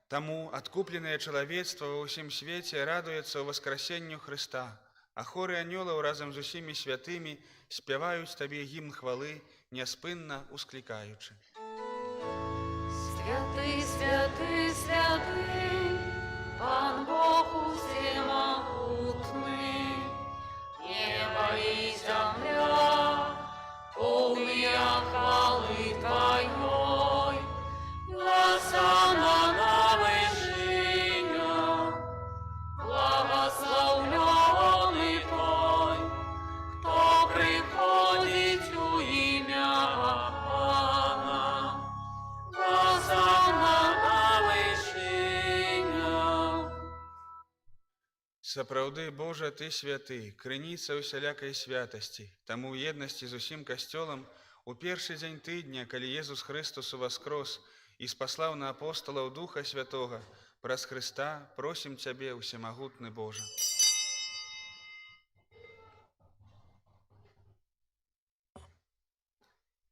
Таму адкупленае чалавецтва ва ўсім свеце радуецца ў васкрасенню Хрыста, а хоры анёлаў разам з усімі святымі спяваюць Табе гімн хвалы, няспынна усклікаючы. Святый, святый, святый, Пан Бог усемогутный, небо и земля, полные хвалы Твоей, Осанна на вышинях, благословленный Той, кто приходит у имя Пана. Осанна на вышинях. Сапраўды, Божа, Ты святы, крыніца ўсялякай святасці. Таму ў еднасці з усім Касцёлам у першы дзень тыдня, калі Езус Христос уваскрос і спаслаў на апосталаў Духа Святога, праз Хрыста просім Цябе, усемагутны Божа.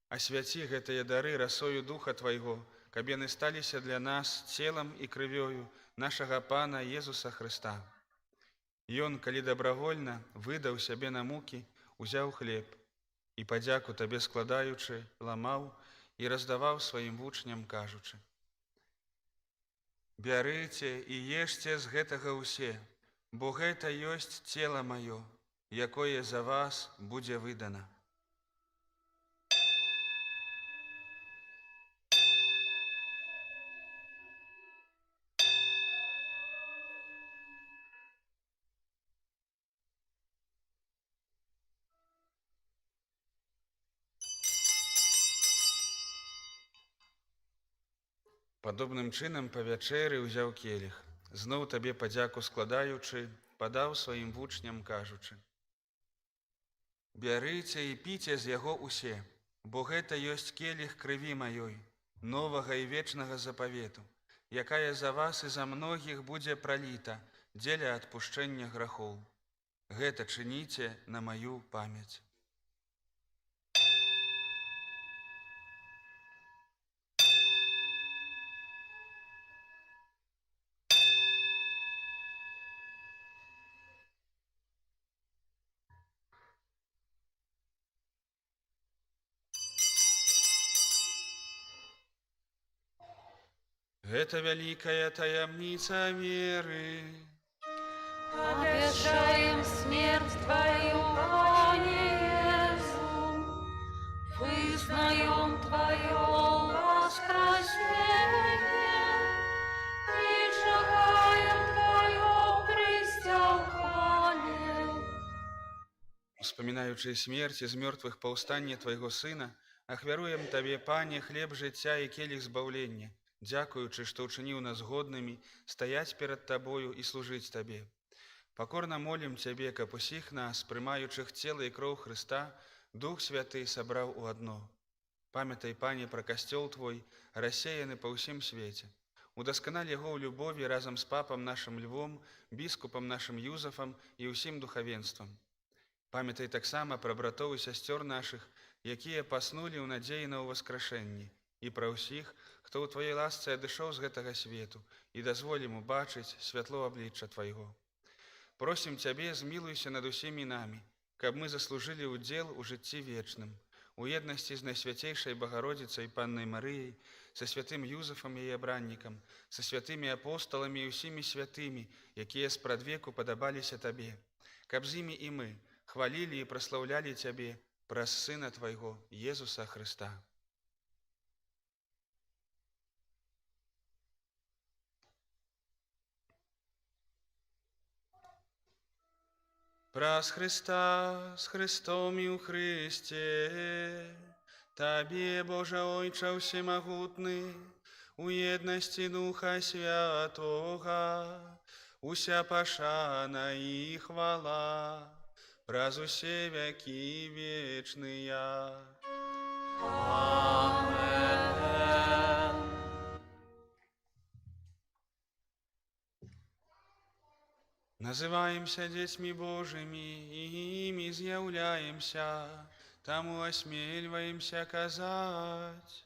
Асвяці гэтыя дары расою Духа Твайго, каб яны сталіся для нас целам і крывёю нашага Пана Езуса Хрыста. Ён, калі дабравольна выдаў сябе на мукі, узяў хлеб і, падзяку Табе складаючы, ламаў і раздаваў сваім вучням, кажучы: «Бярыце і ешце з гэтага ўсе, бо гэта ёсць цела маё, якое за вас будзе выдана». Падобным чынам па вячэры ўзяў келіх, зноў Табе падзяку складаючы, падаў сваім вучням, кажучы: «Бярыце і піце з яго ўсе, бо гэта ёсць келіх крыві маёй, новага і вечнага запавету, якая за вас і за многіх будзе праліта дзеля адпушчэння грахоў. Гэта чыніце на маю памяць». Гэта вялікая таямніца веры. Обещаем смерть Твою, Пане Иисус, вызнаем Твое воскресение и шагаем Твое престя в хвале. Успамінаючы смерць і з мёртвых паўстанне Твайго Сына, ахвяруем Табе, Пане, хлеб жыцця і келіх збаўлення, дзякуючы, што ўчыніў нас годнымі стаяць перад Табою і служыць Табе. Пакорна молім Цябе, каб усіх нас, прымаючых цела і кроў Хрыста, Дух Святы сабраў у адно. Памятай, Пане, пра Касцёл Твой, рассеяны па ўсім свеце. Удасканаль яго ў любові разам з папам нашым Львом, біскупам нашым Юзафам і ўсім духавенствам. Памятай таксама пра братоў і сясцёр нашых, якія паснулі ў надзеі на ўваскрашэнні, і пра ўсіх, хто ў Тваёй ласцы адышоў з гэтага свету, і дазволім убачыць святло аблічча Твайго. Просім Цябе, змілуйся над усімі намі, каб мы заслужылі ўдзел у жыцці вечным, у еднасці з Найсвяцейшай Багародзіцай Паннай Марыяй, са святым Юзафам яе абраннікам, са святымі апосталамі і ўсімі святымі, якія спрадвеку падабаліся Табе, каб з імі і мы хвалілі і праслаўлялі Цябе праз Сына Твайго, Езуса Хрыста. Праз Хрыста, з Хрыстом і ў Хрысце, Табе, Божа Ойча ўсемагутны, у еднасці Духа Святога, уся пашана і хвала, праз усе вякі вечныя. Амен. Называемся детьми Божьими, и ими з'являемся, тому осмеливаемся казать.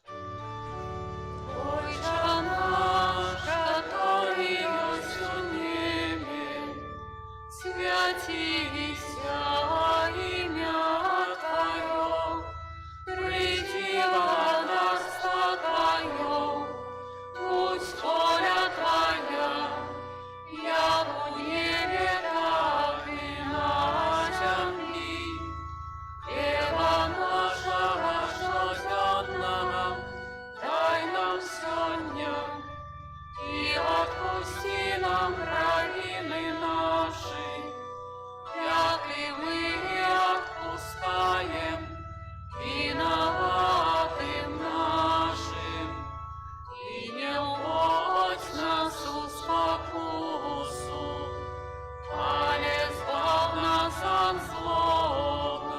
Отче наш, который есть в небе, святися имя Твое, приди царство Твое, будь воля Твоя, як у небе, так и на земли. Хлеба нашего ежедневного дай нам сегодня, и отпусти нам провины наши, як и мы отпускаем виноватым нашим. И не вводь нас в спокусу, але избавь нас от злого.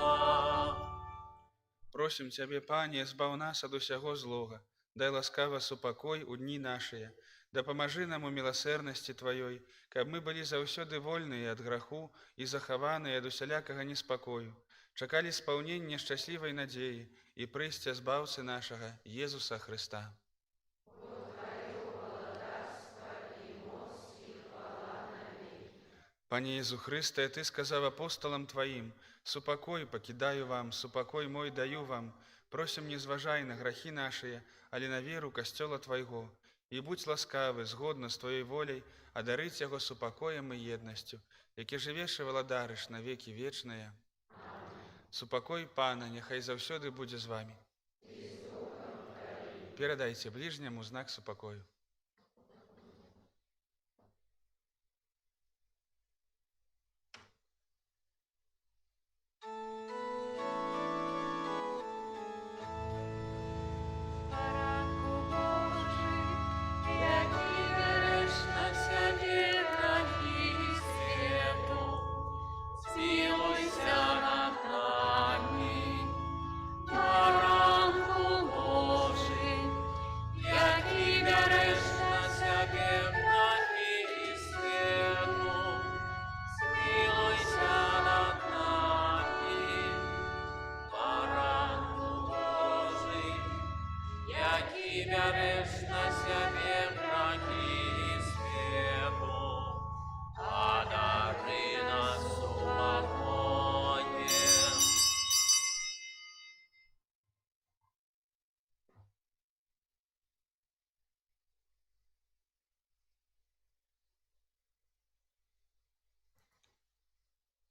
Просим Цябе, Пане, збаў нас ад усяго злога, дай ласкава супакой у дні нашыя, дапамажы нам у міласэрнасці Тваёй, каб мы былі заўсёды вольныя ад граху і захаваныя ад усялякага неспакою, чакалі спаўнення шчаслівай надзеі і прыйсця збаўцы нашага Езуса Хрыста. Пане Езу Христе, Ты сказав апостолам Твоим: «Супокой покидаю вам, супокой мой даю вам». Просим, не зважай на грахи наши, але на веру костела Твоего, и будь ласкавы, згодно с Твоей волей, одарить его супокоем и едностью, яке живеш и владариш на веки вечные. Супокой Пана, нехай завсёды буде з вами. Передайте ближнему знак супокою.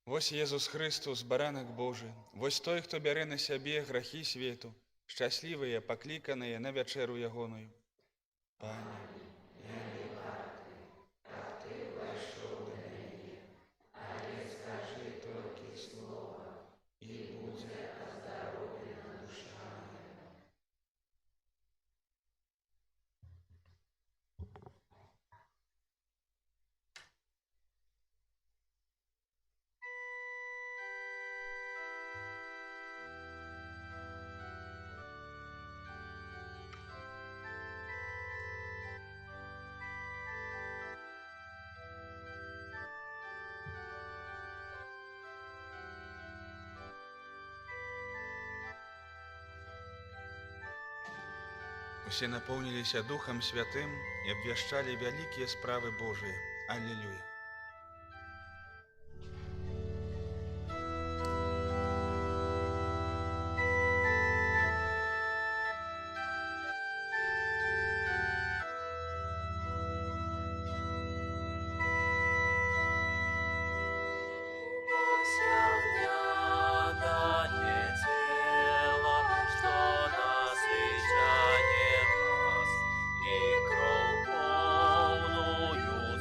Вось Езус Христос, баранак Божий, вось той, хто бярэ на сябе грахі свету, шчаслівыя, пакліканыя на вячэру ягоную. Пане, я не варты, каб Ты ўвайшоў да мяне, але скажы толькі слова, і будзе аздароўлена душа моя. Усе напоўніліся Духам Святым і абвяшчалі вялікія справы Божыя. Аллилуйя. И кровь полную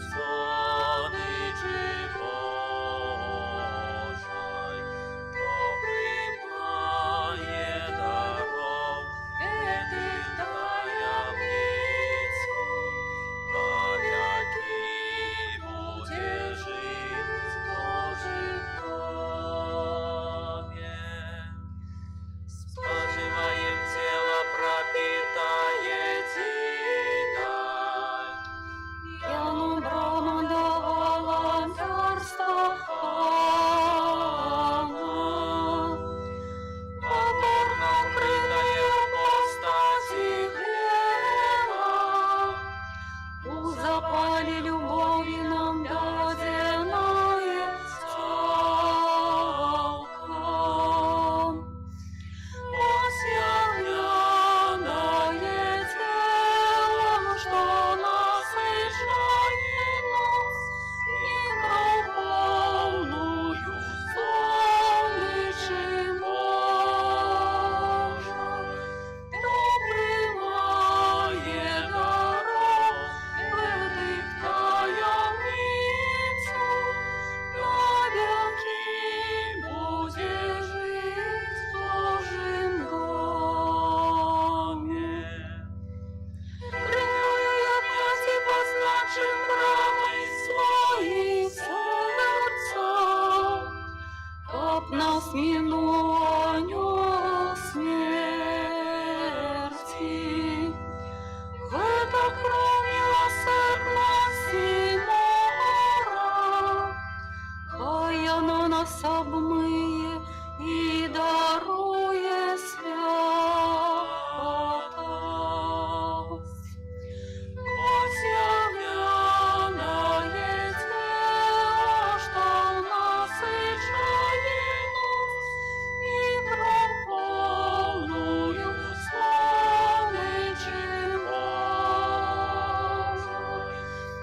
нас минул анёл смерти. В это кровь милосердности мора, хай она нас обмые и даруе святость. Осявленное тело, что насыщает нас, и гром полную сладычей Божией.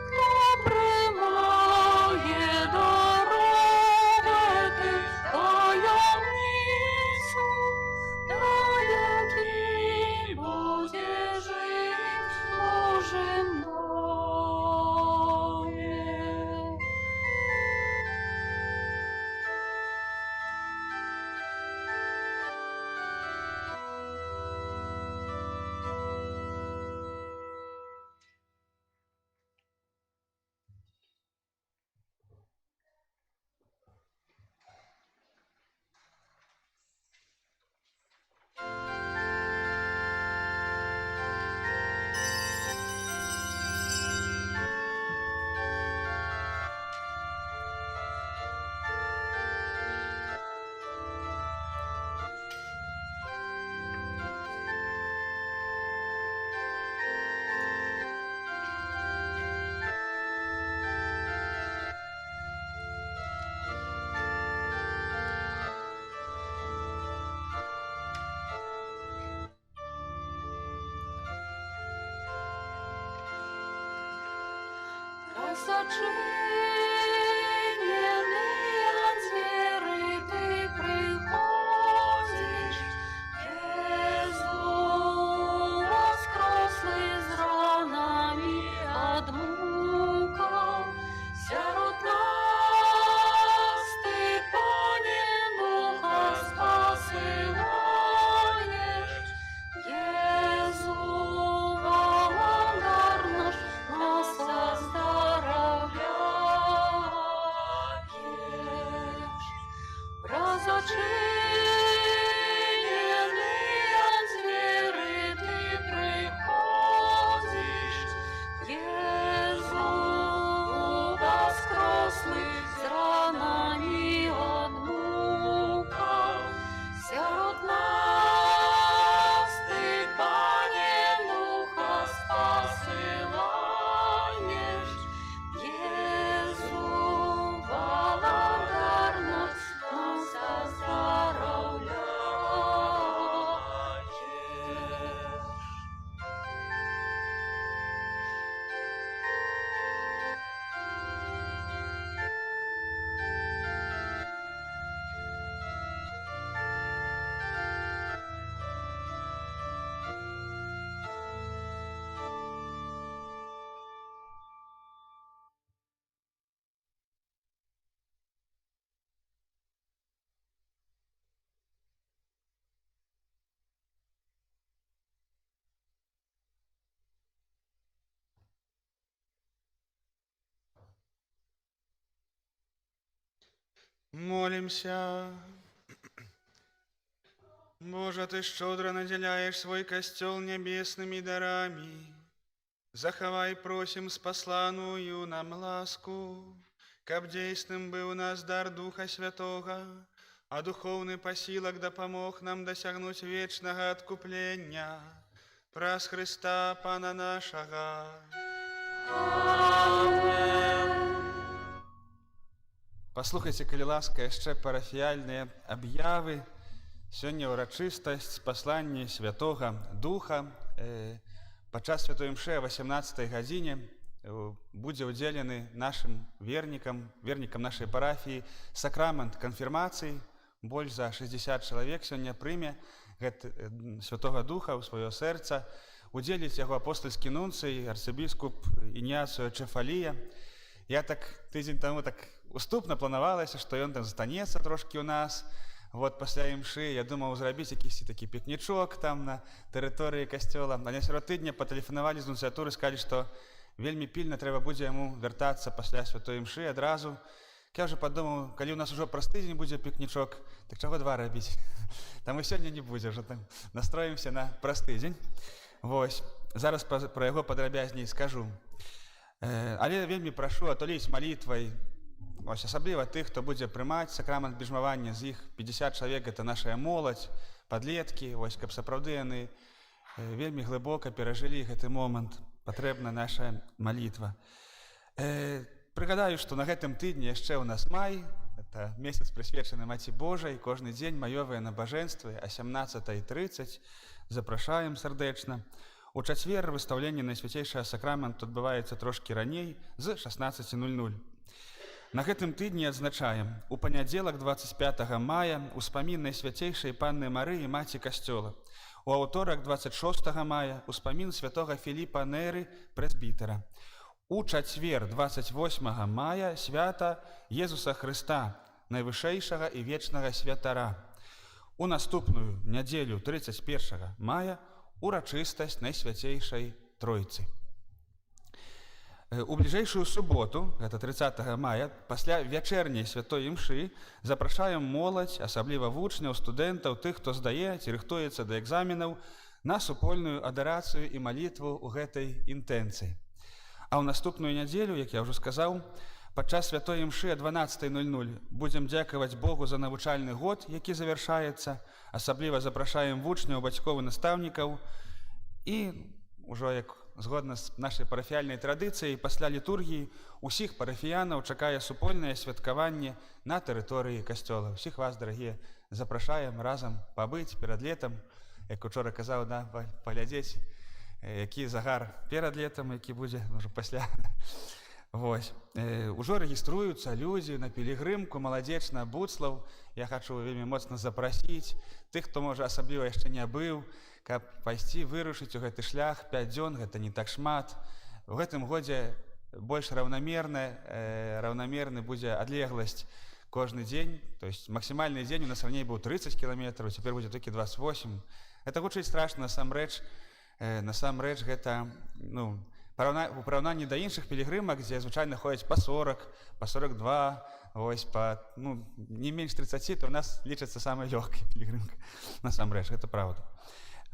Кто примает дорогу этой таямницу, да який буде жить в Божьем доме. Зачиненный от веры ты приходишь, Иисус воскреслый с ранами от муков. Сярод нас ты, Пане, Духа спасываешь, Иисус, володар наш, нас оздоровляешь. Разочиненный от веры ты приходишь, Иисус воскреслый с ранами от муков. Сярод нас ты, Пане, Духа спасываешь, Иисус, володар наш, нас оздоровляешь. Молимся. Боже, Ты щедро наделяешь свой костел небесными дарами. Заховай, просим, спасланую нам ласку, каб действенным был у нас дар Духа Святого, а духовный посилок допомог нам досягнуть вечного откупления. Праз Христа, Пана нашего. Паслухайце, калі ласка, яшчэ парафіяльныя аб'явы. Сёння ўрачыстасць паслання Святога Духа. Падчас святой імшы о 18 гадзіне будзе ўдзелены нашым вернікам нашай парафіі сакрамент канфірмацыі. Больш за 60 чалавек сёння прыме Святога Духа ў сваё сэрца. Удзеліць яго апостальскі нунцый, арцыбіскуп Ініацыо Чефалія. Я тыдзень таму уступна планавалася, што ён там застанецца трошкі ў нас. Вот пасля імшы я думаў зрабіць якісьці такі пікнічок там на тэрыторыі касцёла. Але сярод тыдня патэлефанавалі з нунцыятуры, сказалі, што вельмі пільна трэба будзе яму вяртацца пасля святой імшы адразу. Я ўжо падумаў, калі ў нас ужо праз тыдзень будзе пікнічок, так чаго два рабіць? Там і сёння не будзе, ўжо там настроімся на праз тыдзень. Вось, зараз пра яго падрабязней скажу. Але вельмі прашу атуліць малітвай, асабліва тых, хто будзе прымаць сакрамент бяжмавання, з іх 50 чалавек, гэта нашая моладзь, падлеткі, вось, каб сапраўды яны вельмі глыбока перажылі гэты момант, патрэбна наша малітва. Прыгадаю, што на гэтым тыдні яшчэ ў нас май, это месяц прысвечаны Маці Божай, кожны дзень маёвыя набажэнствы о 17:30, запрашаем сардэчна. У чацвер выстаўленне Найсвяцейшага сакраменту адбываецца трошкі раней, з 16:00. На гэтым тыдні адзначаем, у панядзелак 25 мая успамін Найсвяцейшай Панны Марыі, маці Касцёла. У аўторак 26 мая успамін святога Філіпа Неры, прэзбітара. У чацвер 28 мая свята Езуса Хрыста, найвышэйшага і вечнага святара. У наступную нядзелю 31 мая урачыстасць Найсвяцейшай Тройцы. У бліжэйшую суботу, гэта 30 мая, пасля вячэрняй святой імшы, запрашаем моладзь, асабліва вучняў, студэнтаў, тых, хто здае ці рыхтуецца да экзаменаў, на супольную адарацыю і малітву ў гэтай інтэнцыі. А ў наступную нядзелю, як я ўжо сказаў, падчас святой імшы о 12:00 будзем дзякаваць Богу за навучальны год, які завяршаецца, асабліва запрашаем вучняў, бацькоў і настаўнікаў, і ўжо як згодна з нашай парафіяльнай традыцыяй, пасля літургіі усіх парафіянаў чакае супольнае святкаванне на тэрыторыі касцёла. Усіх вас, дарагія, запрашаем разам пабыць перад летам, як учора казаў, паглядзець, які загар перад летам, які будзе ўжо пасля. Вось. Ужо рэгіструюцца людзі на пілігрымку, маладзечна, буцлаў. Я хачу вельмі моцна запрасіць тых, хто, можа, асабліва яшчэ не быў, каб пайсці вырушыць у гэты шлях 5 дзён, гэта не так шмат. У гэтым годзе больш раўнамерны будзе адлегласць кожны дзень, то есть максімальны дзень у нас раней быў 30 кіламетраў, цяпер будзе толькі 28. Гэта гучыць страшна, насамрэч гэта, у параўнанні да іншых пілігрымак, дзе звычайна ходзяць па 40, па 42, вось, не менш 30, то ў нас лічыцца самая лёгкая пілігрымка. Насамрэч, гэта праўда.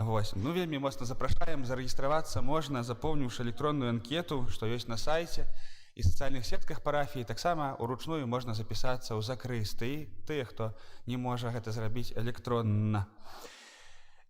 Вось. Вельмі моцна запрашаем, зарэгістравацца можна, запоўніўшы электронную анкету, што ёсць на сайце і сацыяльных сетках парафіі. Таксама уручную можна запісацца ў закрыстыі, тыя, хто не можа гэта зрабіць электронна.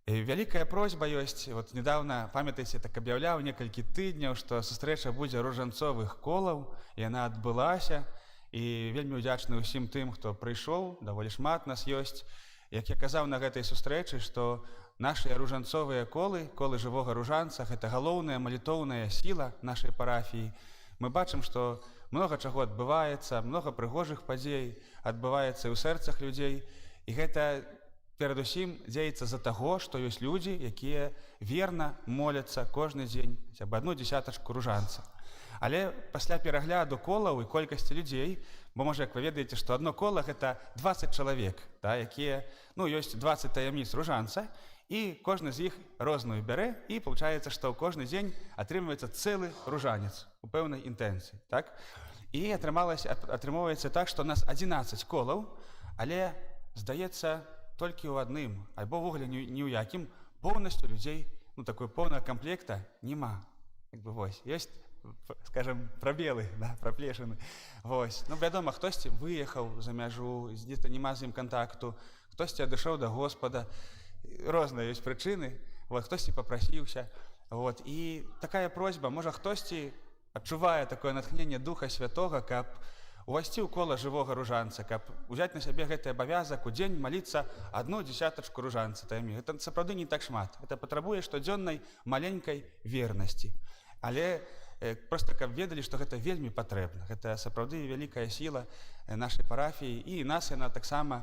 Вялікая просьба ёсць, недавно, памятаеце, так аб'яўляў некалькі тыдняў, што сустрэча будзе ружанцовых колаў, яна адбылася, і вельмі ўдзячны ўсім тым, хто прыйшоў, даволі шмат нас ёсць. Як я казаў на гэтай сустрэчы, што нашыя ружанцовыя колы, колы жывога ружанца, гэта галоўная малітоўная сіла нашай парафіі. Мы бачым, што многа чаго адбываецца, многа прыгожых падзей адбываецца ў сэрцах людзей, і гэта перадусім дзеецца з-за таго, што ёсць людзі, якія верна моляцца кожны дзень, хаця б 1 дзесятачку ружанца. Але пасля перагляду колаў і колькасці людзей, бо, можа, як вы ведаеце, што одно кола – гэта 20 чалавек, якія, ёсць 20 таямніц ружанца, і кожны з іх розную бярэ, і получаецца, што ў кожны дзень атрымліваецца цэлы ружанец у пэўнай інтэнцыі. І атрымоўваецца так, што у нас 11 колаў, але, здаецца, толькі ў адным, альбо ўвогуле ні ў якім, поўнасцю людзей, такой поўнага комплекта няма. Ёсць, скажем, прабелы, праплешаны. Вядома, хтосьці выехаў за мяжу, дзе-то няма з ім кантакту, хтосьці адышоў да Господа, розныя ёсць прычыны, хтосьці папрасіўся. І такая просьба, можа, хтосьці адчувае такое натхненне Духа Святога, каб увайсці ў кола жывога ружанца, каб узяць на сябе гэты абавязак у дзень маліцца 1 дзесятачку ружанца таямніц. Гэта сапраўды не так шмат. Гэта патрабуе штодзённай маленькай вернасці. Але проста каб ведалі, што гэта вельмі патрэбна. Гэта сапраўды вялікая сіла нашай парафіі, і нас яна таксама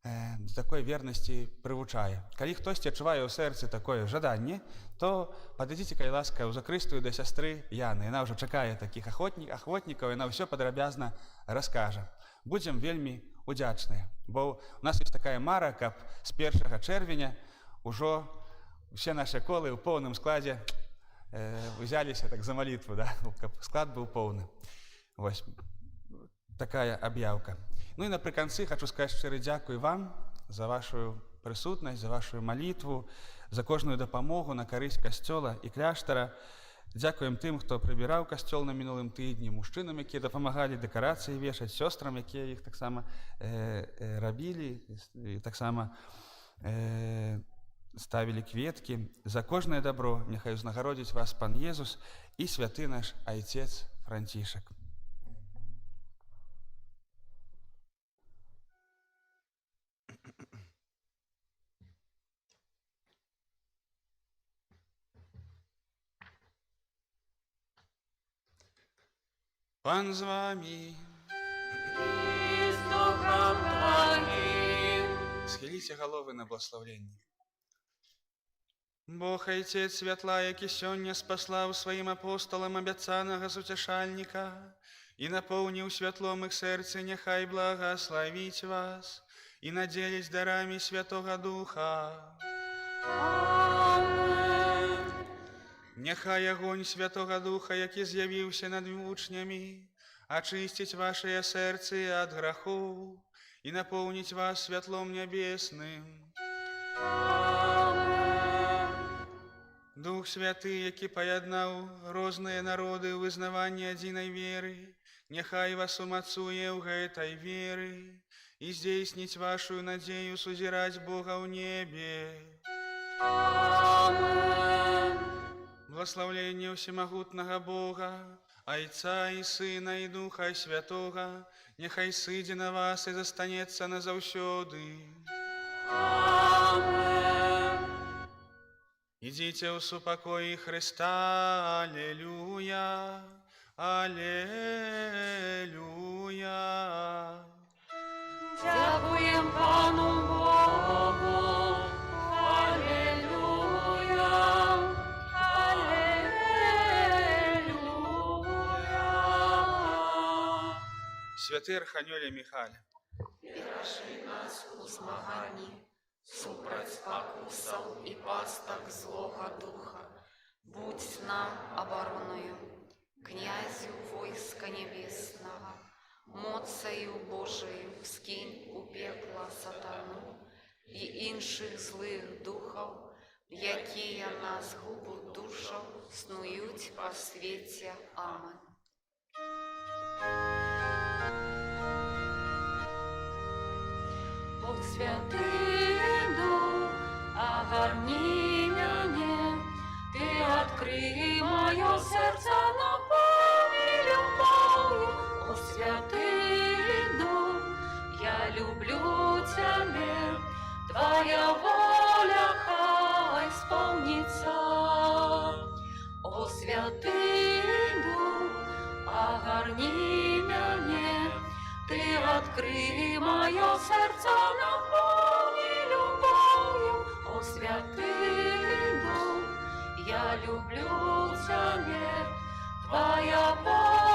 да такой вернасці прывучае. Калі хтосьці адчувае ў сэрцы такое жаданне, то падыдзіце, калі ласка, ў закрыстую да сястры Яны. Яна ўжо чакае такіх ахвотнікаў, яна ўсё падрабязна раскажа. Будзем вельмі удзячныя, бо у нас ёсць такая мара, каб з 1 чэрвеня ўжо ўсе нашы колы ў поўным складзе узяліся так за малітву, каб склад быў поўны. такая аб'яўка. Ну і напрыканцы хочу сказаць шчыры дзякуй вам за вашу прысутнасць, за вашу малітву, за кожную дапамогу на карысць касцёла і кляштара. Дзякуем тым, хто прыбіраў касцёл на мінулым тыдні, мужчынам, якія дапамагалі дэкарацыі вешаць, сёстрам, якія іх таксама рабілі, і таксама ставілі кветкі. За кожнае дабро няхай узнагародзіць вас пан Езус і святы наш айцец Францішак. Пан з вами. И с Духом Твоим. Схіліце галовы на благословенні. Бог Айцец святла, які сёння спаслаў сваім апосталам абяцанага суцяшальніка і напоўніў святлом іх сэрцы, няхай благаславіць вас і надзеліць дарамі Святога Духа. Амен. Няхай агонь Святога Духа, які з'явіўся над вучнямі, ачысціць вашыя сэрцы ад грахоў і напоўніць вас святлом нябесным. Дух Святы, які паяднаў розныя народы ў вызнаванні адзінай веры, няхай вас умацуе ў гэтай веры і здзейсніць вашу надзею сузіраць Бога ў небе. Амен. Благословленне ўсемагутнага Бога, Айца і Сына і Духа Святога, няхай сыдзе на вас і застанецца назаўсёды. Амен. Ідзіце ў супакоі Хрыста. Алелюя, алелюя. Дякуем Пану Богу. Аллилуйя. Аллилуйя. Святый Арханёле Михале, Перашли нас у змаганні, супраць пакусаў і пастак злога духа. Будь нам абароною, князю войска небеснага, моцаю Божою скінь у пекла сатану і іншых злых духаў, якія на згубу душаў снуюць па свеце. Амен. Бог Святый Дух, огорни меня, Ты открой мое сердце, наполни любовью. О, Святый Дух, я люблю Тебя, Твоя воля хай исполнится. О, Святый Дух, огорни меня, Ты открой мое сердце, наполни любовью. О, Святый Дух, я люблю Тебя, Твоя воля